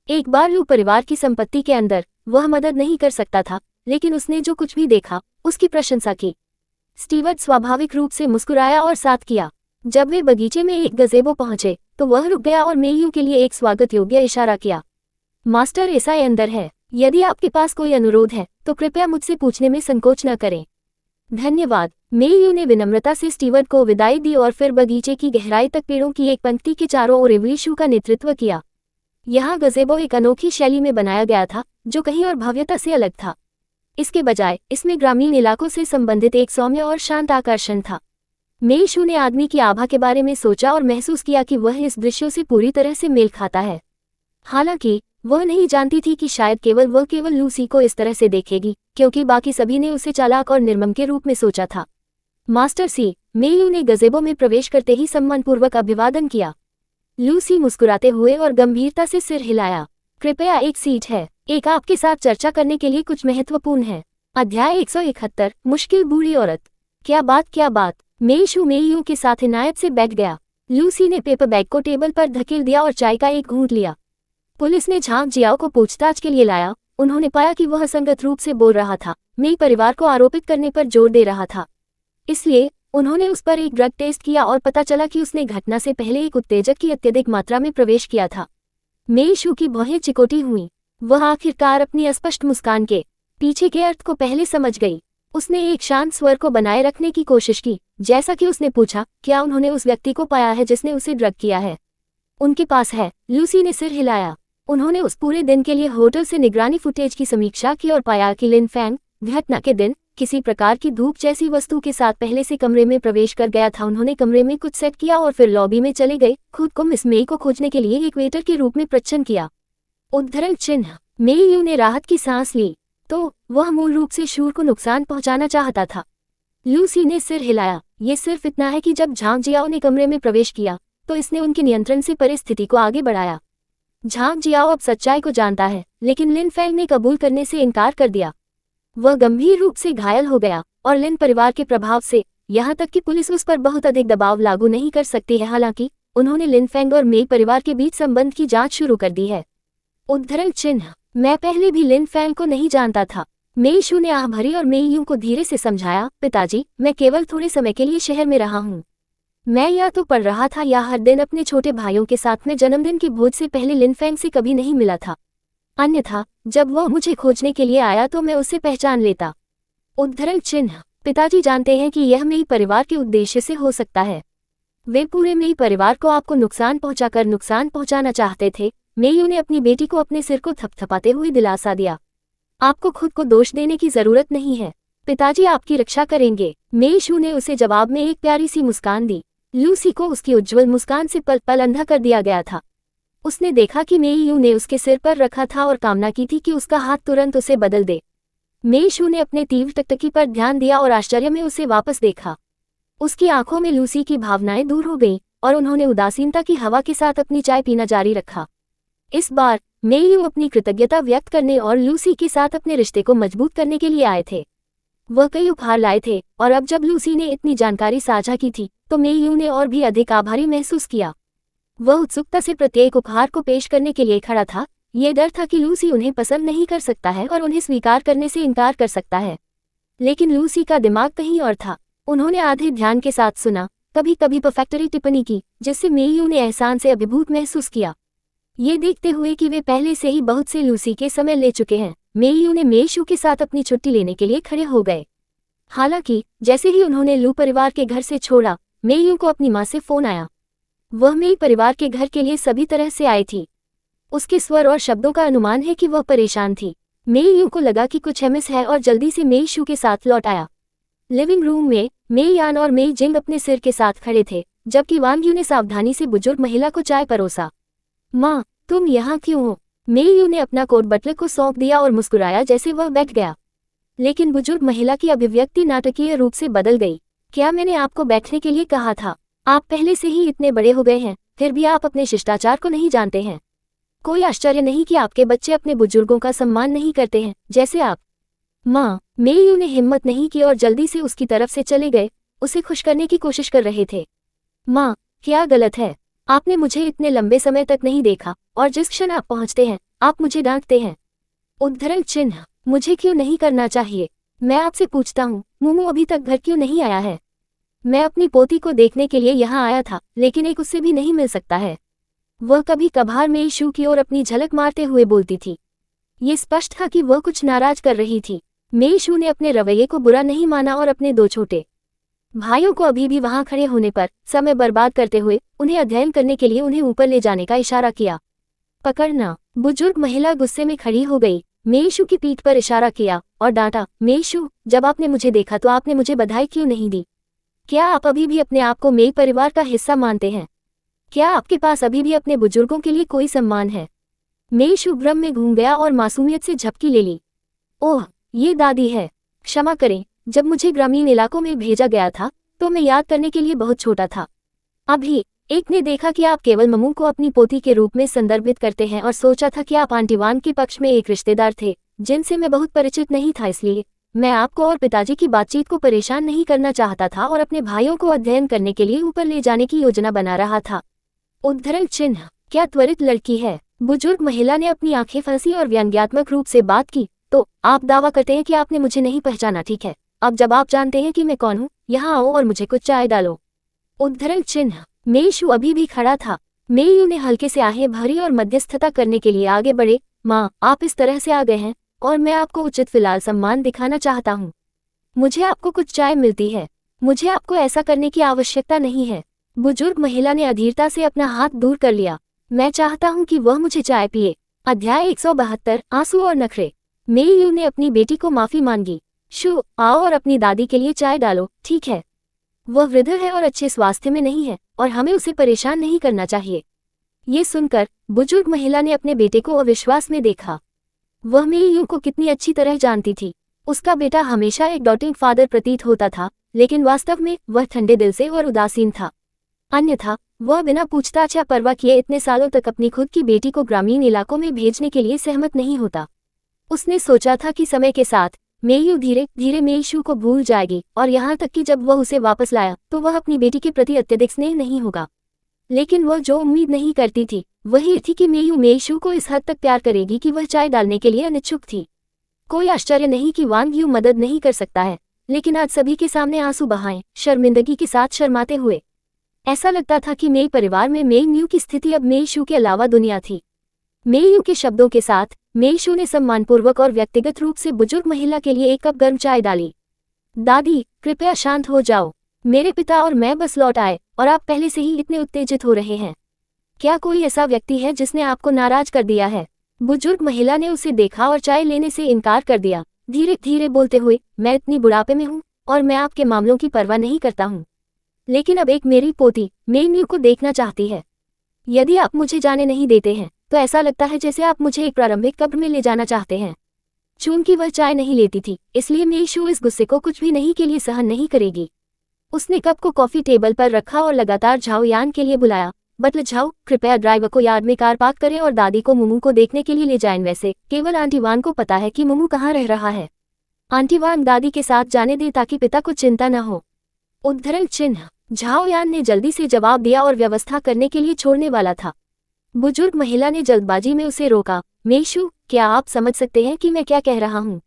एक बार लू परिवार की संपत्ति के अंदर वह मदद नहीं कर सकता था, लेकिन उसने जो कुछ भी देखा उसकी प्रशंसा की। स्टीवर्ड स्वाभाविक रूप से मुस्कुराया और साथ किया। जब वे बगीचे में एक गज़ेबो पहुंचे तो वह रुक गया और मेई यू के लिए एक स्वागत योग्य इशारा किया। मास्टर एसाई अंदर है। यदि आपके पास कोई अनुरोध है तो कृपया मुझसे पूछने में संकोच न करें। धन्यवाद। मेई यू ने विनम्रता से स्टीवर्ड को विदाई दी और फिर बगीचे की गहराई तक पेड़ों की एक पंक्ति के चारों ओर एवी शू का नेतृत्व किया। यहाँ गज़ेबो एक अनोखी शैली में बनाया गया था जो कहीं और भव्यता से अलग था। इसके बजाय इसमें ग्रामीण इलाकों से संबंधित एक सौम्य और शांत आकर्षण था। मेई शू ने आदमी की आभा के बारे में सोचा और महसूस किया कि वह इस दृश्यों से पूरी तरह से मेल खाता है। हालांकि वह नहीं जानती थी कि शायद वह केवल लूसी को इस तरह से देखेगी, क्योंकि बाकी सभी ने उसे चालाक और निर्मम के रूप में सोचा था। मास्टर सी, मेई यू ने गज़ेबो में प्रवेश करते ही सम्मानपूर्वक अभिवादन किया। लूसी मुस्कुराते हुए और गंभीरता से सिर हिलाया। कृपया एक सीट है। एक आपके साथ चर्चा करने के लिए कुछ महत्वपूर्ण है। अध्याय 171, मुश्किल बूढ़ी औरत। क्या बात। मेई शू मेई यू के साथ इनायत से बैठ गया। लूसी ने पेपर बैग को टेबल पर धकेल दिया और चाय का एक घूंट लिया। पुलिस ने झांग जियाओ को पूछताछ के लिए लाया। उन्होंने पाया कि वह असंगत रूप से बोल रहा था, मेई परिवार को आरोपित करने पर जोर दे रहा था। इसलिए उन्होंने उस पर एक ड्रग टेस्ट किया और पता चला कि उसने घटना से पहले एक उत्तेजक की अत्यधिक मात्रा में प्रवेश किया था। मेई शू की भौहें चिकोटी हुईं। वह आखिरकार अपनी अस्पष्ट मुस्कान के पीछे के अर्थ को पहले समझ गई। उसने एक शांत स्वर को बनाए रखने की कोशिश की, जैसा कि उसने पूछा, क्या उन्होंने उस व्यक्ति को पाया है जिसने उसे ड्रग किया है? उनके पास है। लूसी ने सिर हिलाया। उन्होंने उस पूरे दिन के लिए होटल से निगरानी फुटेज की समीक्षा की और पाया कि लिन फैंग घटना के दिन किसी प्रकार की धूप जैसी वस्तु के साथ पहले से कमरे में प्रवेश कर गया था। उन्होंने कमरे में कुछ सेट किया और फिर लॉबी में चले गए, खुद को मिस मेई को खोजने के लिए एक वेटर के रूप में प्रच्छन्न किया। उद्धरण चिन्ह। मेई यू ने राहत की सांस ली। तो वह मूल रूप से शूर को नुकसान पहुंचाना चाहता था। लूसी ने सिर हिलाया। ये सिर्फ इतना है कि जब झांग जियाओ ने कमरे में प्रवेश किया तो इसने उनके नियंत्रण से परिस्थिति को आगे बढ़ाया। झांग जियाओ अब सच्चाई को जानता है, लेकिन लिन फैंग ने कबूल करने से इनकार कर दिया। वह गंभीर रूप से घायल हो गया और लिन परिवार के प्रभाव से यहाँ तक कि पुलिस उस पर बहुत अधिक दबाव लागू नहीं कर सकती है। हालांकि उन्होंने लिन फैंग और मेई परिवार के बीच संबंध की जांच शुरू कर दी है। उद्धरण चिन्ह। मैं पहले भी लिन फैंग को नहीं जानता था। मेई शू ने आह भरी और मेई यू को धीरे से समझाया, पिताजी, मैं केवल थोड़े समय के लिए शहर में रहा हूँ। मैं या तो पढ़ रहा था या हर दिन अपने छोटे भाइयों के साथ में जन्मदिन की भोज से पहले लिन फैंग से कभी नहीं मिला था। अन्यथा जब वह मुझे खोजने के लिए आया तो मैं उसे पहचान लेता। उद्धरण चिन्ह। पिताजी जानते हैं कि यह मेई परिवार के उद्देश्य से हो सकता है। वे पूरे मेई परिवार को आपको नुकसान पहुंचाना चाहते थे। मेई यू ने अपनी बेटी को अपने सिर को थपथपाते हुए दिलासा दिया। आपको खुद को दोष देने की जरूरत नहीं है। पिताजी आपकी रक्षा करेंगे। मेई शू ने उसे जवाब में एक प्यारी सी मुस्कान दी। लूसी को उसकी उज्ज्वल मुस्कान से पल पल अंधा कर दिया गया था। उसने देखा कि मेई यू ने उसके सिर पर रखा था और कामना की थी कि उसका हाथ तुरंत उसे बदल दे। मेई शू ने अपने तीव्र टकटकी पर ध्यान दिया और आश्चर्य में उसे वापस देखा। उसकी आंखों में लूसी की भावनाएं दूर हो गईं और उन्होंने उदासीनता की हवा के साथ अपनी चाय पीना जारी रखा। इस बार मेई यू अपनी कृतज्ञता व्यक्त करने और लूसी के साथ अपने रिश्ते को मजबूत करने के लिए आए थे। वह कई उपहार लाए थे और अब जब लूसी ने इतनी जानकारी साझा की थी तो मेयू ने और भी अधिक आभारी महसूस किया। वह उत्सुकता से प्रत्येक उपहार को पेश करने के लिए खड़ा था। ये डर था कि लूसी उन्हें पसंद नहीं कर सकता है और उन्हें स्वीकार करने से इनकार कर सकता है। लेकिन लूसी का दिमाग कहीं और था। उन्होंने आधे ध्यान के साथ सुना, कभी कभी परफेक्टरी टिप्पणी की, जिससे मेयू ने एहसान से अभिभूत महसूस किया। ये देखते हुए कि वे पहले से ही बहुत से लूसी के समय ले चुके हैं, मेयू ने मेशू के साथ अपनी छुट्टी लेने के लिए खड़े हो गए। हालांकि जैसे ही उन्होंने लू परिवार के घर से छोड़ा, मेयू को अपनी माँ से फोन आया। वह मेई परिवार के घर के लिए सभी तरह से आई थी। उसके स्वर और शब्दों का अनुमान है कि वह परेशान थी। मेयू को लगा कि कुछ मिस है और जल्दी से मेशू के साथ लौट आया। लिविंग रूम में मेई यान और मेई जिंग अपने सिर के साथ खड़े थे, जबकि वांग यू ने सावधानी से बुजुर्ग महिला को चाय परोसा। माँ, तुम यहाँ क्यों हो? मेयू ने अपना कोट बटलर को सौंप दिया और मुस्कुराया जैसे वह बैठ गया। लेकिन बुजुर्ग महिला की अभिव्यक्ति नाटकीय रूप से बदल गई। क्या मैंने आपको बैठने के लिए कहा था? आप पहले से ही इतने बड़े हो गए हैं, फिर भी आप अपने शिष्टाचार को नहीं जानते हैं। कोई आश्चर्य नहीं कि आपके बच्चे अपने बुजुर्गों का सम्मान नहीं करते हैं, जैसे आप। माँ, मेयू ने हिम्मत नहीं की और जल्दी से उसकी तरफ से चले गए, उसे खुश करने की कोशिश कर रहे थे। माँ, क्या गलत है? आपने मुझे इतने लंबे समय तक नहीं देखा और जिस क्षण आप पहुँचते हैं, आप मुझे डांटते हैं। उद्धरण चिन्ह, मुझे क्यों नहीं करना चाहिए? मैं आपसे पूछता हूँ, मुमू अभी तक घर क्यों नहीं आया है? मैं अपनी पोती को देखने के लिए यहाँ आया था, लेकिन एक उससे भी नहीं मिल सकता है। वह कभी कभार मेशू की ओर अपनी झलक मारते हुए बोलती थी। ये स्पष्ट था कि वह कुछ नाराज कर रही थी। मेशू ने अपने रवैये को बुरा नहीं माना और अपने दो छोटे भाइयों को अभी भी वहां खड़े होने पर समय बर्बाद करते हुए उन्हें अध्ययन करने के लिए उन्हें ऊपर ले जाने का इशारा किया। पकड़ना। बुजुर्ग महिला गुस्से में खड़ी हो गई, मेशू की पीठ पर इशारा किया और डांटा, मेशू, जब आपने मुझे देखा तो आपने मुझे बधाई क्यों नहीं दी? क्या आप अभी भी अपने आप को मेई परिवार का हिस्सा मानते हैं? क्या आपके पास अभी भी अपने बुजुर्गों के लिए कोई सम्मान है? मेशू भ्रम में घूम गया और मासूमियत से झपकी ले ली। ओह, ये दादी है। क्षमा करें, जब मुझे ग्रामीण इलाकों में भेजा गया था तो मैं याद करने के लिए बहुत छोटा था। अभी एक ने देखा कि आप केवल ममू को अपनी पोती के रूप में संदर्भित करते हैं और सोचा था कि आप आंटी वान के पक्ष में एक रिश्तेदार थे जिनसे मैं बहुत परिचित नहीं था, इसलिए मैं आपको और पिताजी की बातचीत को परेशान नहीं करना चाहता था और अपने भाइयों को अध्ययन करने के लिए ऊपर ले जाने की योजना बना रहा था। उद्धरण चिन्ह, क्या त्वरित लड़की है? बुजुर्ग महिला ने अपनी आंखें फंसी और व्यंग्यात्मक रूप से बात की। तो आप दावा करते हैं कि आपने मुझे नहीं पहचाना, ठीक है। अब जब आप जानते हैं कि मैं कौन हूँ, यहाँ आओ और मुझे कुछ चाय डालो। उद्धरण चिन्ह, मेशू अभी भी खड़ा था। मेयू ने हल्के से आहें भरी और मध्यस्थता करने के लिए आगे बढ़े। माँ, आप इस तरह से आ गए हैं और मैं आपको उचित फिलहाल सम्मान दिखाना चाहता हूँ। मुझे आपको कुछ चाय मिलती है। मुझे आपको ऐसा करने की आवश्यकता नहीं है। बुजुर्ग महिला ने अधीरता से अपना हाथ दूर कर लिया। मैं चाहता हूँ कि वह मुझे चाय पिए। अध्याय 172, आंसू और नखरे। मेयू ने अपनी बेटी को माफी मांगी। शू, आओ और अपनी दादी के लिए चाय डालो, ठीक है। वह वृद्ध है और अच्छे स्वास्थ्य में नहीं है और हमें उसे परेशान नहीं करना चाहिए। ये सुनकर बुजुर्ग महिला ने अपने बेटे को अविश्वास में देखा। वह मेयू को कितनी अच्छी तरह जानती थी। उसका बेटा हमेशा एक डॉटिंग फादर प्रतीत होता था, लेकिन वास्तव में वह ठंडे दिल से और उदासीन था। अन्यथा वह बिना पूछताछ या परवाह किए इतने सालों तक अपनी खुद की बेटी को ग्रामीण इलाकों में भेजने के लिए सहमत नहीं होता। उसने सोचा था कि समय के साथ मेयू धीरे धीरे मेशू को भूल जाएगी और यहाँ तक कि जब वह उसे वापस लाया तो वह अपनी बेटी के प्रति अत्यधिक स्नेह नहीं होगा। लेकिन वह जो उम्मीद नहीं करती थी वही थी कि मेयू मेशू को इस हद तक प्यार करेगी कि वह चाय डालने के लिए अनिच्छुक थी। कोई आश्चर्य नहीं कि वांग यू मदद नहीं कर सकता है, लेकिन आज सभी के सामने आंसू बहाएं, शर्मिंदगी के साथ शर्माते हुए। ऐसा लगता था कि मेई परिवार में मेयू की स्थिति अब मेशू के अलावा दुनिया थी। मेयू के शब्दों के साथ मेशू ने सम्मानपूर्वक और व्यक्तिगत रूप से बुजुर्ग महिला के लिए एक कप गर्म चाय डाली। दादी, कृपया शांत हो जाओ। मेरे पिता और मैं बस लौट आए और आप पहले से ही इतने उत्तेजित हो रहे हैं। क्या कोई ऐसा व्यक्ति है जिसने आपको नाराज कर दिया है? बुजुर्ग महिला ने उसे देखा और चाय लेने से इनकार कर दिया, धीरे धीरे बोलते हुए, मैं इतनी बुढ़ापे में हूँ और मैं आपके मामलों की परवाह नहीं करता हूँ, लेकिन अब एक मेरी पोती मेयू को देखना चाहती है। यदि आप मुझे जाने नहीं देते हैं तो ऐसा लगता है जैसे आप मुझे एक प्रारंभिक कब्र में ले जाना चाहते हैं। चूंकि वह चाय नहीं लेती थी, इसलिए मेशू इस गुस्से को कुछ भी नहीं के लिए सहन नहीं करेगी। उसने कप को कॉफी टेबल पर रखा और लगातार झाओ यान के लिए बुलाया। बटलर झाओ, कृपया ड्राइवर को यार्ड में कार पार्क करें और दादी को मुमू को देखने के लिए ले जाएं। वैसे केवल आंटी वान को पता है कि मुमू कहाँ रह रहा है। आंटी वांग दादी के साथ जाने दे ताकि पिता को चिंता न हो। उद्धरण चिन्ह। झाओ यान ने जल्दी से जवाब दिया और व्यवस्था करने के लिए छोड़ने वाला था। बुजुर्ग महिला ने जल्दबाजी में उसे रोका। मेशु, क्या आप समझ सकते हैं कि मैं क्या कह रहा हूँ?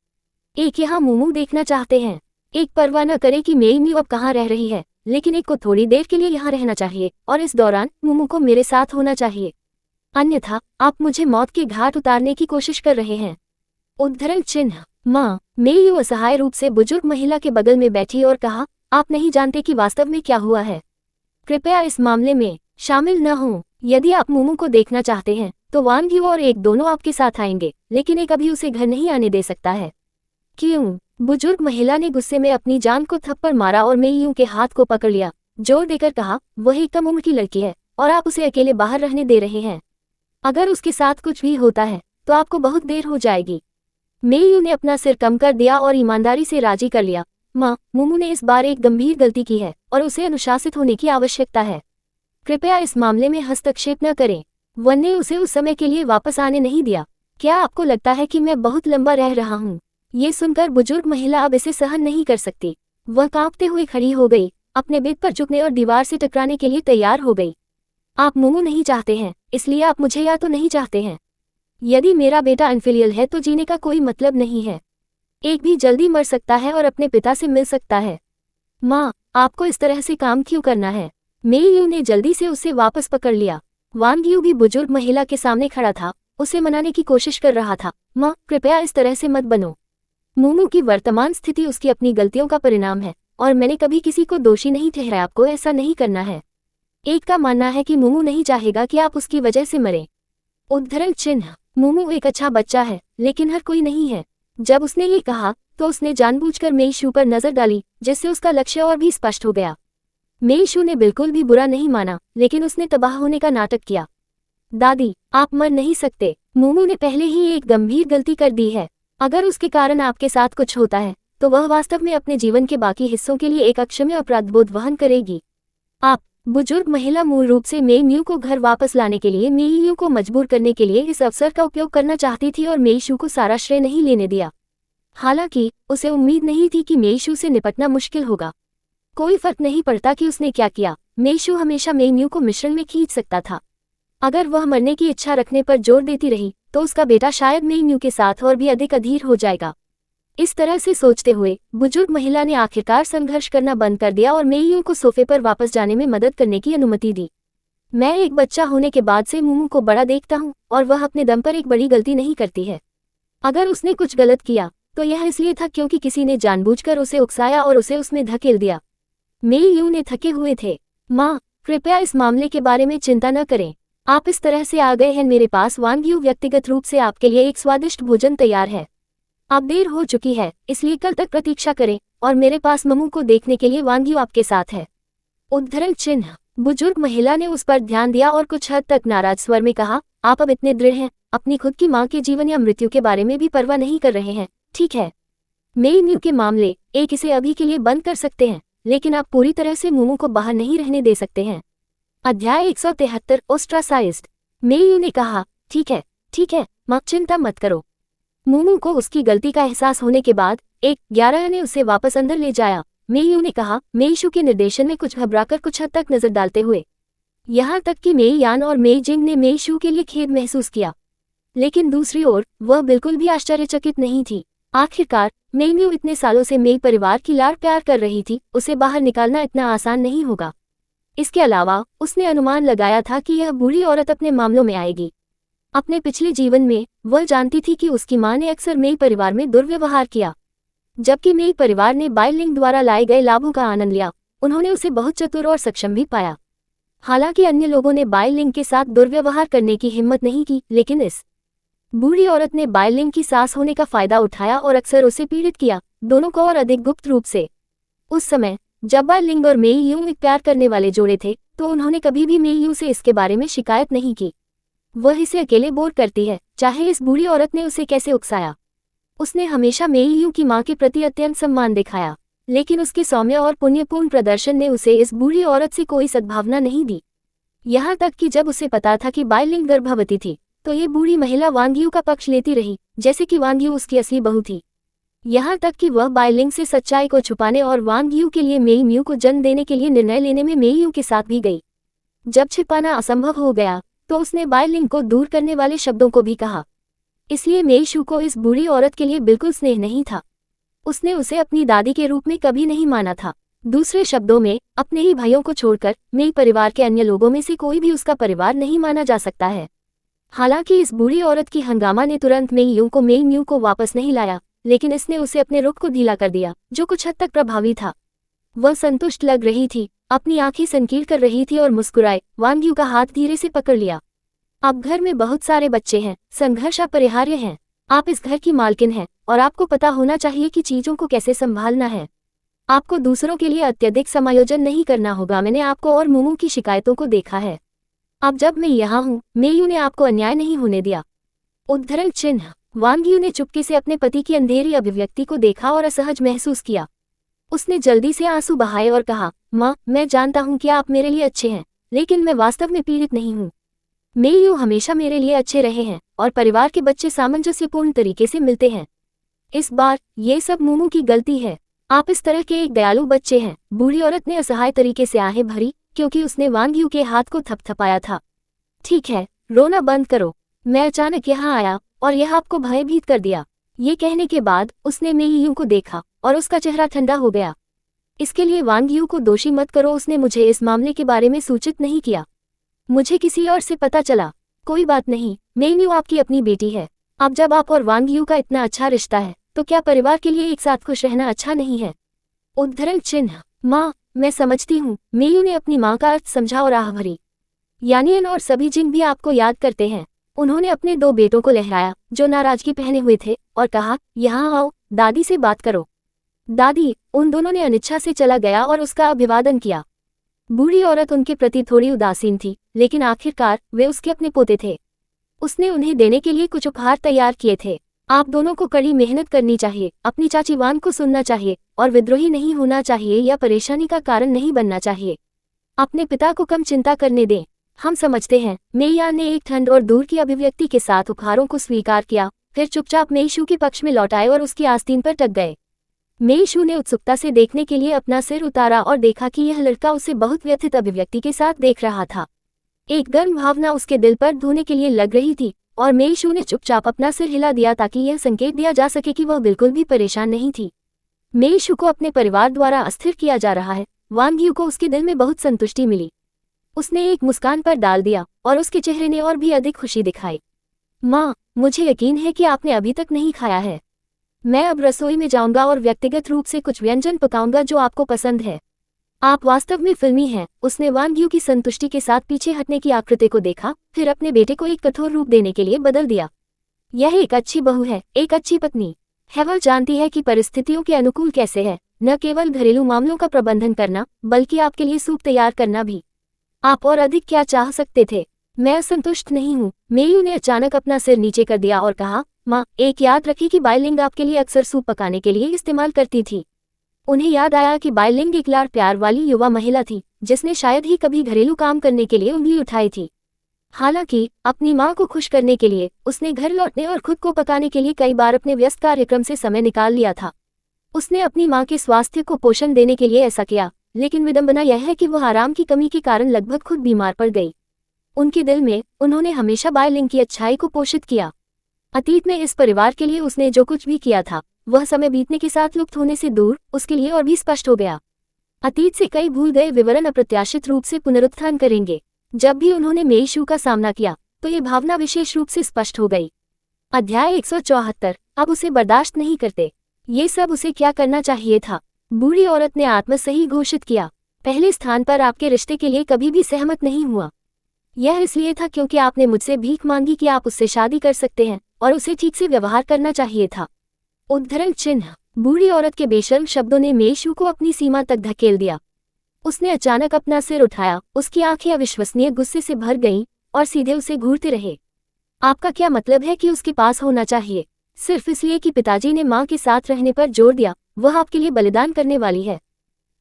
एक यहाँ मूमू देखना चाहते हैं। एक परवाह न करे कि मेई म्यू अब कहाँ रह रही है, लेकिन एक को थोड़ी देर के लिए यहाँ रहना चाहिए और इस दौरान मूमू को मेरे साथ होना चाहिए। अन्यथा आप मुझे मौत के घाट उतारने की कोशिश कर रहे हैं। उद्धरण चिन्ह। माँ। मेई यू असहाय रूप से बुजुर्ग महिला के बगल में बैठी और कहा, आप नहीं जानते कि वास्तव में क्या हुआ है। कृपया इस मामले में शामिल न हों। यदि आप मूमू को देखना चाहते हैं तो वांग यू और एक दोनों आपके साथ आएंगे, लेकिन एक अभी उसे घर नहीं आने दे सकता है। क्यों? बुजुर्ग महिला ने गुस्से में अपनी जान को थप्पड़ मारा और मेई यू के हाथ को पकड़ लिया, जोर देकर कहा, वह एक कम उम्र की लड़की है और आप उसे अकेले बाहर रहने दे रहे हैं। अगर उसके साथ कुछ भी होता है तो आपको बहुत देर हो जाएगी। मेई यू ने अपना सिर कम कर दिया और ईमानदारी से राजी कर लिया। माँ, मूमू ने इस बार एक गंभीर गलती की है और उसे अनुशासित होने की आवश्यकता है। कृपया इस मामले में हस्तक्षेप न करें। वन ने उसे उस समय के लिए वापस आने नहीं दिया। क्या आपको लगता है कि मैं बहुत लंबा रह रहा हूँ? ये सुनकर बुजुर्ग महिला अब इसे सहन नहीं कर सकती। वह कांपते हुए खड़ी हो गई, अपने बेड पर झुकने और दीवार से टकराने के लिए तैयार हो गई। आप मूमू नहीं चाहते हैं, इसलिए आप मुझे या तो नहीं चाहते हैं। यदि मेरा बेटा अनफिलियल है तो जीने का कोई मतलब नहीं है। एक भी जल्दी मर सकता है और अपने पिता से मिल सकता है। माँ, आपको इस तरह से काम क्यों करना है? मेई यू ने जल्दी से उसे वापस पकड़ लिया। वांग यू भी बुजुर्ग महिला के सामने खड़ा था, उसे मनाने की कोशिश कर रहा था। माँ, कृपया इस तरह से मत बनो। मूमू की वर्तमान स्थिति उसकी अपनी गलतियों का परिणाम है और मैंने कभी किसी को दोषी नहीं ठहराया। आपको ऐसा नहीं करना है। एक का मानना है कि मूमू नहीं चाहेगा कि आप उसकी वजह से मरें। उद्धरण चिन्ह। मूमू एक अच्छा बच्चा है, लेकिन हर कोई नहीं है। जब उसने ये कहा तो उसने जानबूझकर मेई शू पर नजर डाली, जिससे उसका लक्ष्य और भी स्पष्ट हो गया। मेई शू ने बिल्कुल भी बुरा नहीं माना, लेकिन उसने तबाह होने का नाटक किया। दादी, आप मर नहीं सकते। मूमू ने पहले ही एक गंभीर गलती कर दी है। अगर उसके कारण आपके साथ कुछ होता है तो वह वास्तव में अपने जीवन के बाकी हिस्सों के लिए एक अक्षम्य अपराधबोध वहन करेगी। आप। बुजुर्ग महिला मूल रूप से मेई म्यू को घर वापस लाने के लिए मेई यू को मजबूर करने के लिए इस अवसर का उपयोग करना चाहती थी और मेई शू को सारा श्रेय नहीं लेने दिया। हालांकि उसे उम्मीद नहीं थी कि मेई शू से निपटना मुश्किल होगा। कोई फर्क नहीं पड़ता कि उसने क्या किया, मेई शू हमेशा मेई म्यू को मिश्रण में खींच सकता था। अगर वह मरने की इच्छा रखने पर जोर देती रही तो उसका बेटा शायद मेई म्यू के साथ और भी अधिक अधीर हो जाएगा। इस तरह से सोचते हुए बुजुर्ग महिला ने आखिरकार संघर्ष करना बंद कर दिया और मेई यू को सोफे पर वापस जाने में मदद करने की अनुमति दी। मैं एक बच्चा होने के बाद से मूमू को बड़ा देखता हूँ और वह अपने दम पर एक बड़ी गलती नहीं करती है। अगर उसने कुछ गलत किया तो यह इसलिए था क्योंकि किसी ने जानबूझकर उसे उकसाया और उसे उसमें धकेल दिया। मेई यू ने थके हुए थे। माँ, कृपया इस मामले के बारे में चिंता न करें। आप इस तरह से आ गए हैं मेरे पास। वांग यू, व्यक्तिगत रूप से आपके लिए एक स्वादिष्ट भोजन तैयार है। अब देर हो चुकी है, इसलिए कल तक प्रतीक्षा करें और मेरे पास ममू को देखने के लिए वांग यू आपके साथ है। उद्धरण चिन्ह। बुजुर्ग महिला ने उस पर ध्यान दिया और कुछ हद तक नाराज स्वर में कहा, आप अब इतने दृढ़ हैं, अपनी खुद की माँ के जीवन या मृत्यु के बारे में भी परवाह नहीं कर रहे हैं। ठीक है, मेई म्यू के मामले एक इसे अभी के लिए बंद कर सकते हैं, लेकिन आप पूरी तरह से मूमू को बाहर नहीं रहने दे सकते हैं। अध्याय 173 ओस्ट्रासाइज्ड। मेई यू ने कहा, ठीक है माँ, चिंता मत करो। मूमू को उसकी गलती का एहसास होने के बाद 11 ने उसे वापस अंदर ले जाया। मेई यू ने कहा, मेई शू के निर्देशन में कुछ घबराकर कुछ हद तक नजर डालते हुए। यहाँ तक कि मेई यान और मेई जिंग ने मेई शू के लिए खेद महसूस किया, लेकिन दूसरी ओर वह बिल्कुल भी आश्चर्यचकित नहीं थी। आखिरकार मेई म्यू इतने सालों से मेई परिवार की लाड़ प्यार कर रही थी, उसे बाहर निकालना इतना आसान नहीं होगा। इसके अलावा उसने अनुमान लगाया था कि यह बूढ़ी औरत अपने मामलों में आएगी। अपने पिछले जीवन में वह जानती थी कि उसकी मां ने अक्सर मेई परिवार में दुर्व्यवहार किया, जबकि मेई परिवार ने बाइलिंग द्वारा लाए गए लाभों का आनंद लिया। उन्होंने उसे बहुत चतुर और सक्षम भी पाया। हालांकि अन्य लोगों ने बाइलिंग के साथ दुर्व्यवहार करने की हिम्मत नहीं की, लेकिन इस बूढ़ी औरत ने बाइलिंग की सास होने का फायदा उठाया और अक्सर उसे पीड़ित किया, दोनों को और अधिक गुप्त रूप से। उस समय जब बाइलिंग और मेई यू एक प्यार करने वाले जोड़े थे तो उन्होंने कभी भी मेई यू से इसके बारे में शिकायत नहीं की। वह इसे अकेले बोर करती है, चाहे इस बूढ़ी औरत ने उसे कैसे उकसाया। उसने हमेशा मेई यू की मां के प्रति अत्यंत सम्मान दिखाया, लेकिन उसके सौम्य और पुण्यपूर्ण प्रदर्शन ने उसे इस बूढ़ी औरत से कोई सद्भावना नहीं दी। यहाँ तक कि जब उसे पता था कि बाइलिंग गर्भवती थी तो ये बूढ़ी महिला वांग यू का पक्ष लेती रही, जैसे कि वांग यू उसकी असली बहू थी। यहाँ तक कि वह बाइलिंग से सच्चाई को छुपाने और वांग यू के लिए मेई म्यू को जन्म देने के लिए निर्णय लेने में मेई यू के साथ भी गई। जब छिपाना असंभव हो गया तो उसने बाइलिंग को दूर करने वाले शब्दों को भी कहा। इसलिए मेई शू को इस बुरी औरत के लिए बिल्कुल स्नेह नहीं था। उसने उसे अपनी दादी के रूप में कभी नहीं माना था। दूसरे शब्दों में, अपने ही भाइयों को छोड़कर मेई परिवार के अन्य लोगों में से कोई भी उसका परिवार नहीं माना जा सकता है। हालांकि इस बुरी औरत की हंगामा ने तुरंत मेई म्यू को वापस नहीं लाया, लेकिन इसने उसे अपने रुख को ढीला कर दिया, जो कुछ हद तक प्रभावी था। वह संतुष्ट लग रही थी, अपनी आंखें संकीर्ण कर रही थी और मुस्कुराए वांग यू का हाथ धीरे से पकड़ लिया। अब घर में बहुत सारे बच्चे हैं, संघर्ष अपरिहार्य है। आप इस घर की मालकिन हैं और आपको पता होना चाहिए कि चीजों को कैसे संभालना है। आपको दूसरों के लिए अत्यधिक समायोजन नहीं करना होगा। मैंने आपको और मुमू की शिकायतों को देखा है। अब जब मैं यहाँ हूँ, मेयू ने आपको अन्याय नहीं होने दिया। उद्धरण चिन्ह। वांग यू ने चुपके से अपने पति की अंधेरी अभिव्यक्ति को देखा और असहज महसूस किया। उसने जल्दी से आंसू बहाए और कहा, माँ, मैं जानता हूँ कि आप मेरे लिए अच्छे हैं, लेकिन मैं वास्तव में पीड़ित नहीं हूँ। मेयू हमेशा मेरे लिए अच्छे रहे हैं और परिवार के बच्चे सामंजस्यपूर्ण तरीके से मिलते हैं। इस बार ये सब मुमू की गलती है। आप इस तरह के एक दयालु बच्चे हैं। बूढ़ी औरत ने असहाय तरीके से आहें भरी, क्योंकि उसने वांग यू के हाथ को थपथपाया था। ठीक है, रोना बंद करो। मैं अचानक यहाँ आया और यह आपको भयभीत कर दिया। ये कहने के बाद उसने मेयू को देखा और उसका चेहरा ठंडा हो गया। इसके लिए वांग यू को दोषी मत करो। उसने मुझे इस मामले के बारे में सूचित नहीं किया। मुझे किसी और से पता चला। कोई बात नहीं, मेयू आपकी अपनी बेटी है। अब जब आप और वांग यू का इतना अच्छा रिश्ता है, तो क्या परिवार के लिए एक साथ खुश रहना अच्छा नहीं है? उद्धरण चिन्ह। माँ, मैं समझती हूँ। मेयू ने अपनी माँ का अर्थ समझा और आह भरी। यानियन और सभी जिन भी आपको याद करते हैं। उन्होंने अपने दो बेटों को लहराया, जो नाराजगी पहने हुए थे, और कहा, यहाँ आओ, दादी से बात करो। दादी। उन दोनों ने अनिच्छा से चला गया और उसका अभिवादन किया। बूढ़ी औरत उनके प्रति थोड़ी उदासीन थी, लेकिन आखिरकार वे उसके अपने पोते थे। उसने उन्हें देने के लिए कुछ उपहार तैयार किए थे। आप दोनों को कड़ी मेहनत करनी चाहिए, अपनी चाची वांग को सुनना चाहिए और विद्रोही नहीं होना चाहिए या परेशानी का कारण नहीं बनना चाहिए। अपने पिता को कम चिंता करने दें। हम समझते हैं। मेयान ने एक ठंड और दूर की अभिव्यक्ति के साथ उपहारों को स्वीकार किया, फिर चुपचाप मेईशू के पक्ष में लौट आए और उसकी आस्तीन पर टक गए। मेईशू ने उत्सुकता से देखने के लिए अपना सिर उतारा और देखा कि यह लड़का उसे बहुत व्यथित अभिव्यक्ति के साथ देख रहा था। एक गर्म भावना उसके दिल पर धोने के लिए लग रही थी और मेईशू ने चुपचाप अपना सिर हिला दिया ताकि यह संकेत दिया जा सके कि वह बिल्कुल भी परेशान नहीं थी। मेईशू को अपने परिवार द्वारा अस्थिर किया जा रहा है। वांग यू को उसके दिल में बहुत संतुष्टि मिली। उसने एक मुस्कान पर डाल दिया और उसके चेहरे ने और भी अधिक खुशी दिखाई। माँ, मुझे यकीन है कि आपने अभी तक नहीं खाया है। मैं अब रसोई में जाऊंगा और व्यक्तिगत रूप से कुछ व्यंजन पकाऊंगा जो आपको पसंद है। आप वास्तव में फिल्मी हैं। उसने वांग यू की संतुष्टि के साथ पीछे हटने की आकृति को देखा, फिर अपने बेटे को एक कठोर रूप देने के लिए बदल दिया। यह एक अच्छी बहू है, एक अच्छी पत्नी है। वह जानती है कि परिस्थितियों के अनुकूल कैसे है, न केवल घरेलू मामलों का प्रबंधन करना, बल्कि आपके लिए सूप तैयार करना भी। आप और अधिक क्या चाह सकते थे? मैं असंतुष्ट नहीं हूँ। मेयू ने अचानक अपना सिर नीचे कर दिया और कहा, माँ, एक याद रखी कि बाइलिंग आपके लिए अक्सर सूप पकाने के लिए इस्तेमाल करती थी। उन्हें याद आया कि बाइलिंग एक लाड़ प्यार वाली युवा महिला थी, जिसने शायद ही कभी घरेलू काम करने के लिए उंगली उठाई थी। हालांकि अपनी माँ को खुश करने के लिए उसने घर लौटने और खुद को पकाने के लिए कई बार अपने व्यस्त कार्यक्रम से समय निकाल लिया था। उसने अपनी माँ के स्वास्थ्य को पोषण देने के लिए ऐसा किया, लेकिन विडंबना यह है कि वह आराम की कमी के कारण लगभग खुद बीमार पड़ गई। उनके दिल में उन्होंने हमेशा बाइलिंग की अच्छाई को पोषित किया। अतीत में इस परिवार के लिए उसने जो कुछ भी किया था, वह समय बीतने के साथ लुप्त होने से दूर उसके लिए और भी स्पष्ट हो गया। अतीत से कई भूल गए विवरण अप्रत्याशित रूप से पुनरुत्थान करेंगे। जब भी उन्होंने मेईशू का सामना किया, तो ये भावना विशेष रूप से स्पष्ट हो गई। अध्याय 174। अब उसे बर्दाश्त नहीं करते। ये सब उसे क्या करना चाहिए था? बूढ़ी औरत ने आत्मसही घोषित किया। पहले स्थान पर आपके रिश्ते के लिए कभी भी सहमत नहीं हुआ। यह इसलिए था क्योंकि आपने मुझसे भीख मांगी कि आप उससे शादी कर सकते हैं और उसे ठीक से व्यवहार करना चाहिए था। उद्धरण चिन्ह। बूढ़ी औरत के बेशर्म शब्दों ने मेईशू को अपनी सीमा तक धकेल दिया। उसने अचानक अपना सिर उठाया, उसकी आंखें अविश्वसनीय गुस्से से भर गईं और सीधे उसे घूरते रहे। आपका क्या मतलब है कि उसके पास होना चाहिए? सिर्फ इसलिए कि पिताजी ने माँ के साथ रहने पर जोर दिया। वह आपके लिए बलिदान करने वाली है।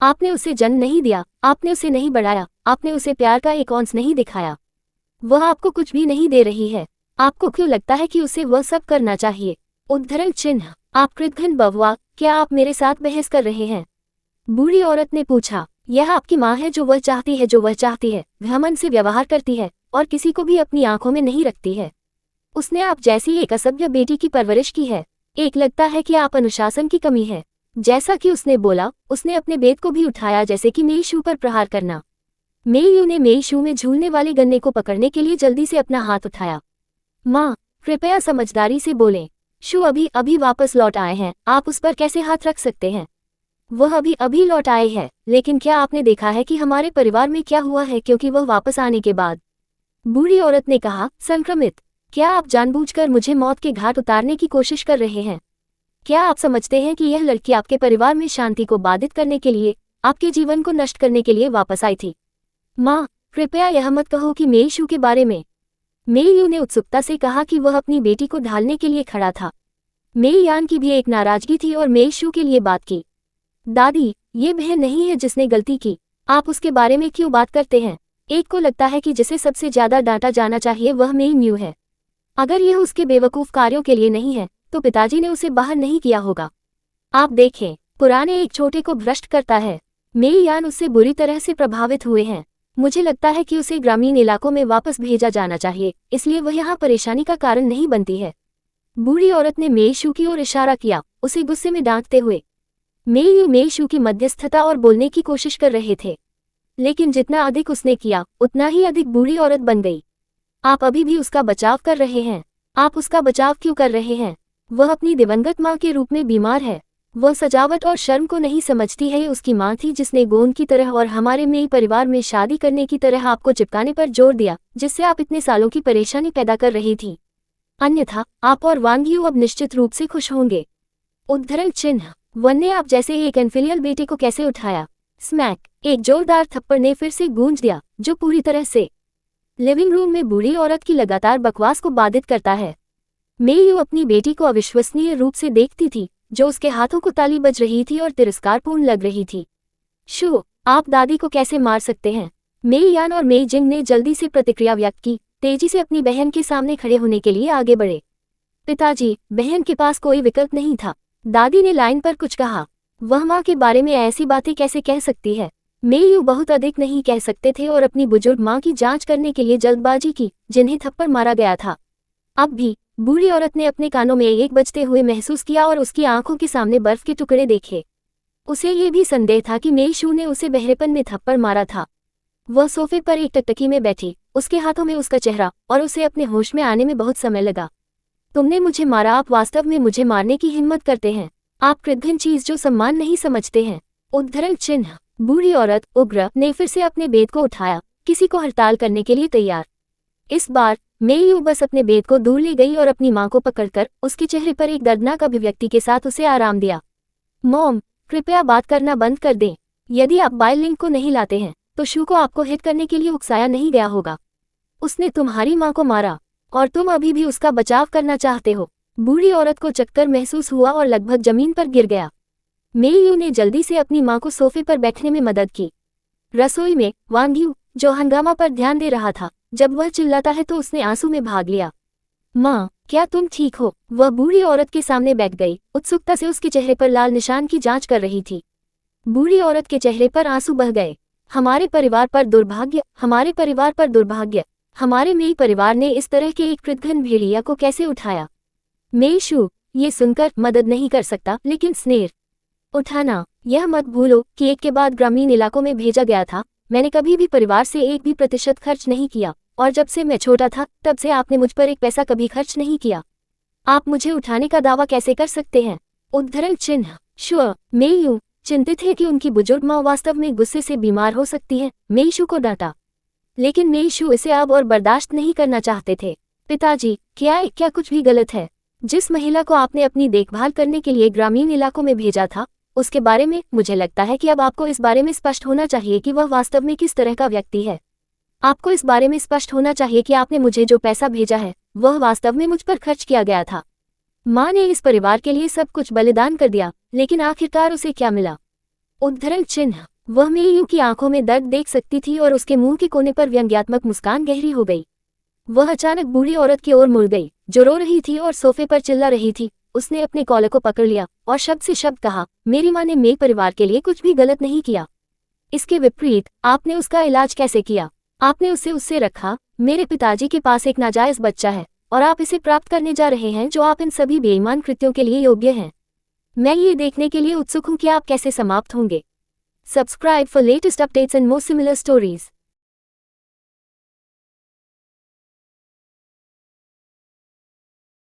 आपने उसे जन्म नहीं दिया, आपने उसे नहीं बढ़ाया, आपने उसे प्यार का एक औंस नहीं दिखाया। वह आपको कुछ भी नहीं दे रही है। आपको क्यों लगता है कि उसे वह सब करना चाहिए? उद्धरण चिन्ह। आप कृतघ्न बवुआ, क्या आप मेरे साथ बहस कर रहे हैं? बूढ़ी औरत ने पूछा। यह आपकी माँ है, जो वह चाहती है जो वह चाहती है, घमंड से व्यवहार करती है और किसी को भी अपनी आंखों में नहीं रखती है। उसने आप जैसी एक असभ्य बेटी की परवरिश की है। एक लगता है कि आप अनुशासन की कमी है। जैसा कि उसने बोला, उसने अपने बेत को भी उठाया, जैसे कि मेई शू पर प्रहार करना। मेई ने मेई शू में झूलने वाले गन्ने को पकड़ने के लिए जल्दी से अपना हाथ उठाया। माँ, कृपया समझदारी से बोलें। शू अभी अभी वापस लौट आए हैं, आप उस पर कैसे हाथ रख सकते हैं? वह अभी अभी लौट आए हैं, लेकिन क्या आपने देखा है कि हमारे परिवार में क्या हुआ है क्योंकि वह वापस आने के बाद? बूढ़ी औरत ने कहा। संक्रमित, क्या आप जानबूझकर मुझे मौत के घाट उतारने की कोशिश कर रहे हैं? क्या आप समझते हैं कि यह लड़की आपके परिवार में शांति को बाधित करने के लिए, आपके जीवन को नष्ट करने के लिए वापस आई थी? माँ, कृपया यह मत कहो कि मेई शू के बारे में। मेई यू ने उत्सुकता से कहा कि वह अपनी बेटी को ढालने के लिए खड़ा था। मेई यान की भी एक नाराजगी थी और मेई शू के लिए बात की। दादी, ये बहन नहीं है जिसने गलती की, आप उसके बारे में क्यों बात करते हैं? एक को लगता है कि जिसे सबसे ज्यादा डांटा जाना चाहिए वह मेई म्यू है। अगर यह उसके बेवकूफ कार्यों के लिए नहीं है तो पिताजी ने उसे बाहर नहीं किया होगा। आप देखें, पुराने एक छोटे को भ्रष्ट करता है। मेई यान उससे बुरी तरह से प्रभावित हुए हैं। मुझे लगता है कि उसे ग्रामीण इलाकों में वापस भेजा जाना चाहिए, इसलिए वह यहाँ परेशानी का कारण नहीं बनती है। बूढ़ी औरत ने मेई शू की ओर इशारा किया, उसे गुस्से में डांटते हुए। मेई शू की मध्यस्थता और बोलने की कोशिश कर रहे थे, लेकिन जितना अधिक उसने किया उतना ही अधिक बूढ़ी औरत बन गई। आप अभी भी उसका बचाव कर रहे हैं। आप उसका बचाव क्यों कर रहे हैं? वह अपनी दिवंगत माँ के रूप में बीमार है। वह सजावट और शर्म को नहीं समझती है। ये उसकी माँ थी जिसने गोंद की तरह और हमारे मेई परिवार में शादी करने की तरह आपको चिपकाने पर जोर दिया, जिससे आप इतने सालों की परेशानी पैदा कर रही थी। अन्यथा आप और वांग यू अब निश्चित रूप से खुश होंगे। उद्धरण चिन्ह। वन ने आप जैसे एक इनफिलियल बेटे को कैसे उठाया? स्मैक। एक जोरदार थप्पड़ ने फिर से गूंज दिया, जो पूरी तरह से लिविंग रूम में बूढ़ी औरत की लगातार बकवास को बाधित करता है। मेई यू अपनी बेटी को अविश्वसनीय रूप से देखती थी, जो उसके हाथों को ताली बज रही थी और तिरस्कारपूर्ण लग रही थी। शू, आप दादी को कैसे मार सकते हैं? मेई यान और मेई जिंग ने जल्दी से प्रतिक्रिया व्यक्त की, तेजी से अपनी बहन के सामने खड़े होने के लिए आगे बढ़े। पिताजी, बहन के पास कोई विकल्प नहीं था। दादी ने लाइन पर कुछ कहा। वह माँ के बारे में ऐसी बातें कैसे कह सकती है? मेई यू बहुत अधिक नहीं कह सकते थे और अपनी बुजुर्ग माँ की जांच करने के लिए जल्दबाजी की, जिन्हें थप्पड़ मारा गया था। अब भी बूढ़ी औरत ने अपने कानों में एक बजते हुए महसूस किया और उसकी आंखों के सामने बर्फ के टुकड़े देखे। उसे ये भी संदेह था कि मेई शू ने उसे बहरेपन में थप्पड़ मारा था। वह सोफे पर एक टकटकी में बैठी, उसके हाथों में उसका चेहरा, और उसे अपने होश में आने में बहुत समय लगा। तुमने मुझे मारा, आप वास्तव में मुझे मारने की हिम्मत करते हैं। आप कृतघ्न चीज जो सम्मान नहीं समझते हैं। उद्धरण चिन्ह। बूढ़ी औरत उग्र ने फिर से अपने बेद को उठाया, किसी को हड़ताल करने के लिए तैयार। इस बार मेई यू बस अपने बेद को दूर ले गई और अपनी मां को पकड़कर उसके चेहरे पर एक दर्दनाक अभिव्यक्ति के साथ उसे आराम दिया। मॉम, कृपया बात करना बंद कर दें। यदि आप बाइल लिंक को नहीं लाते हैं तो शू को आपको हिट करने के लिए उकसाया नहीं गया होगा। उसने तुम्हारी मां को मारा और तुम अभी भी उसका बचाव करना चाहते हो। बूढ़ी औरत को चक्कर महसूस हुआ और लगभग जमीन पर गिर गया। मेई यू ने जल्दी से अपनी मां को सोफे पर बैठने में मदद की। रसोई में वांग यू, जो हंगामा पर ध्यान दे रहा था, जब वह चिल्लाता है तो उसने आंसू में भाग लिया। माँ, क्या तुम ठीक हो? वह बूढ़ी औरत के सामने बैठ गई, उत्सुकता से उसके चेहरे पर लाल निशान की जांच कर रही थी। बूढ़ी औरत के चेहरे पर आंसू बह गए। हमारे परिवार पर दुर्भाग्य, हमारे परिवार पर दुर्भाग्य। हमारे मेई परिवार ने इस तरह के एक कृतघ्न भेड़िया को कैसे उठाया? मेई शू, ये सुनकर मदद नहीं कर सकता, लेकिन स्नेर उठाना। यह मत भूलो कि एक के बाद ग्रामीण इलाकों में भेजा गया था। मैंने कभी भी परिवार से 1% खर्च नहीं किया, और जब से मैं छोटा था तब से आपने मुझ पर एक पैसा कभी खर्च नहीं किया। आप मुझे उठाने का दावा कैसे कर सकते हैं? उद्धरण चिन्ह। श्योर। मेई यू चिंतित है कि उनकी बुजुर्ग माँ वास्तव में गुस्से से बीमार हो सकती है। मेई शू को डांटा, लेकिन मेई शू इसे अब और बर्दाश्त नहीं करना चाहते थे। पिताजी, क्या कुछ भी गलत है? जिस महिला को आपने अपनी देखभाल करने के लिए ग्रामीण इलाकों में भेजा था, उसके बारे में मुझे लगता है कि अब आपको इस बारे में स्पष्ट होना चाहिए कि वह वास्तव में किस तरह का व्यक्ति है। आपको इस बारे में स्पष्ट होना चाहिए कि आपने मुझे जो पैसा भेजा है वह वास्तव में मुझ पर खर्च किया गया था। माँ ने इस परिवार के लिए सब कुछ बलिदान कर दिया, लेकिन आखिरकार उसे क्या मिला? उद्धरण चिन्ह। वह मेई यू की आंखों में दर्द देख सकती थी और उसके मुंह के कोने पर व्यंग्यात्मक मुस्कान गहरी हो गई। वह अचानक बूढ़ी औरत की ओर मुड़ गई, जो रो रही थी और सोफे पर चिल्ला रही थी। उसने अपने कॉलर को पकड़ लिया और शब्द से शब्द कहा, मेरी माँ ने मेरे परिवार के लिए कुछ भी गलत नहीं किया। इसके विपरीत आपने उसका इलाज कैसे किया? आपने उसे उससे रखा। मेरे पिताजी के पास एक नाजायज बच्चा है और आप इसे प्राप्त करने जा रहे हैं जो आप इन सभी बेईमान कृत्यों के लिए योग्य हैं। मैं ये देखने के लिए उत्सुक हूँ कि आप कैसे समाप्त होंगे। Subscribe for latest updates and more similar stories.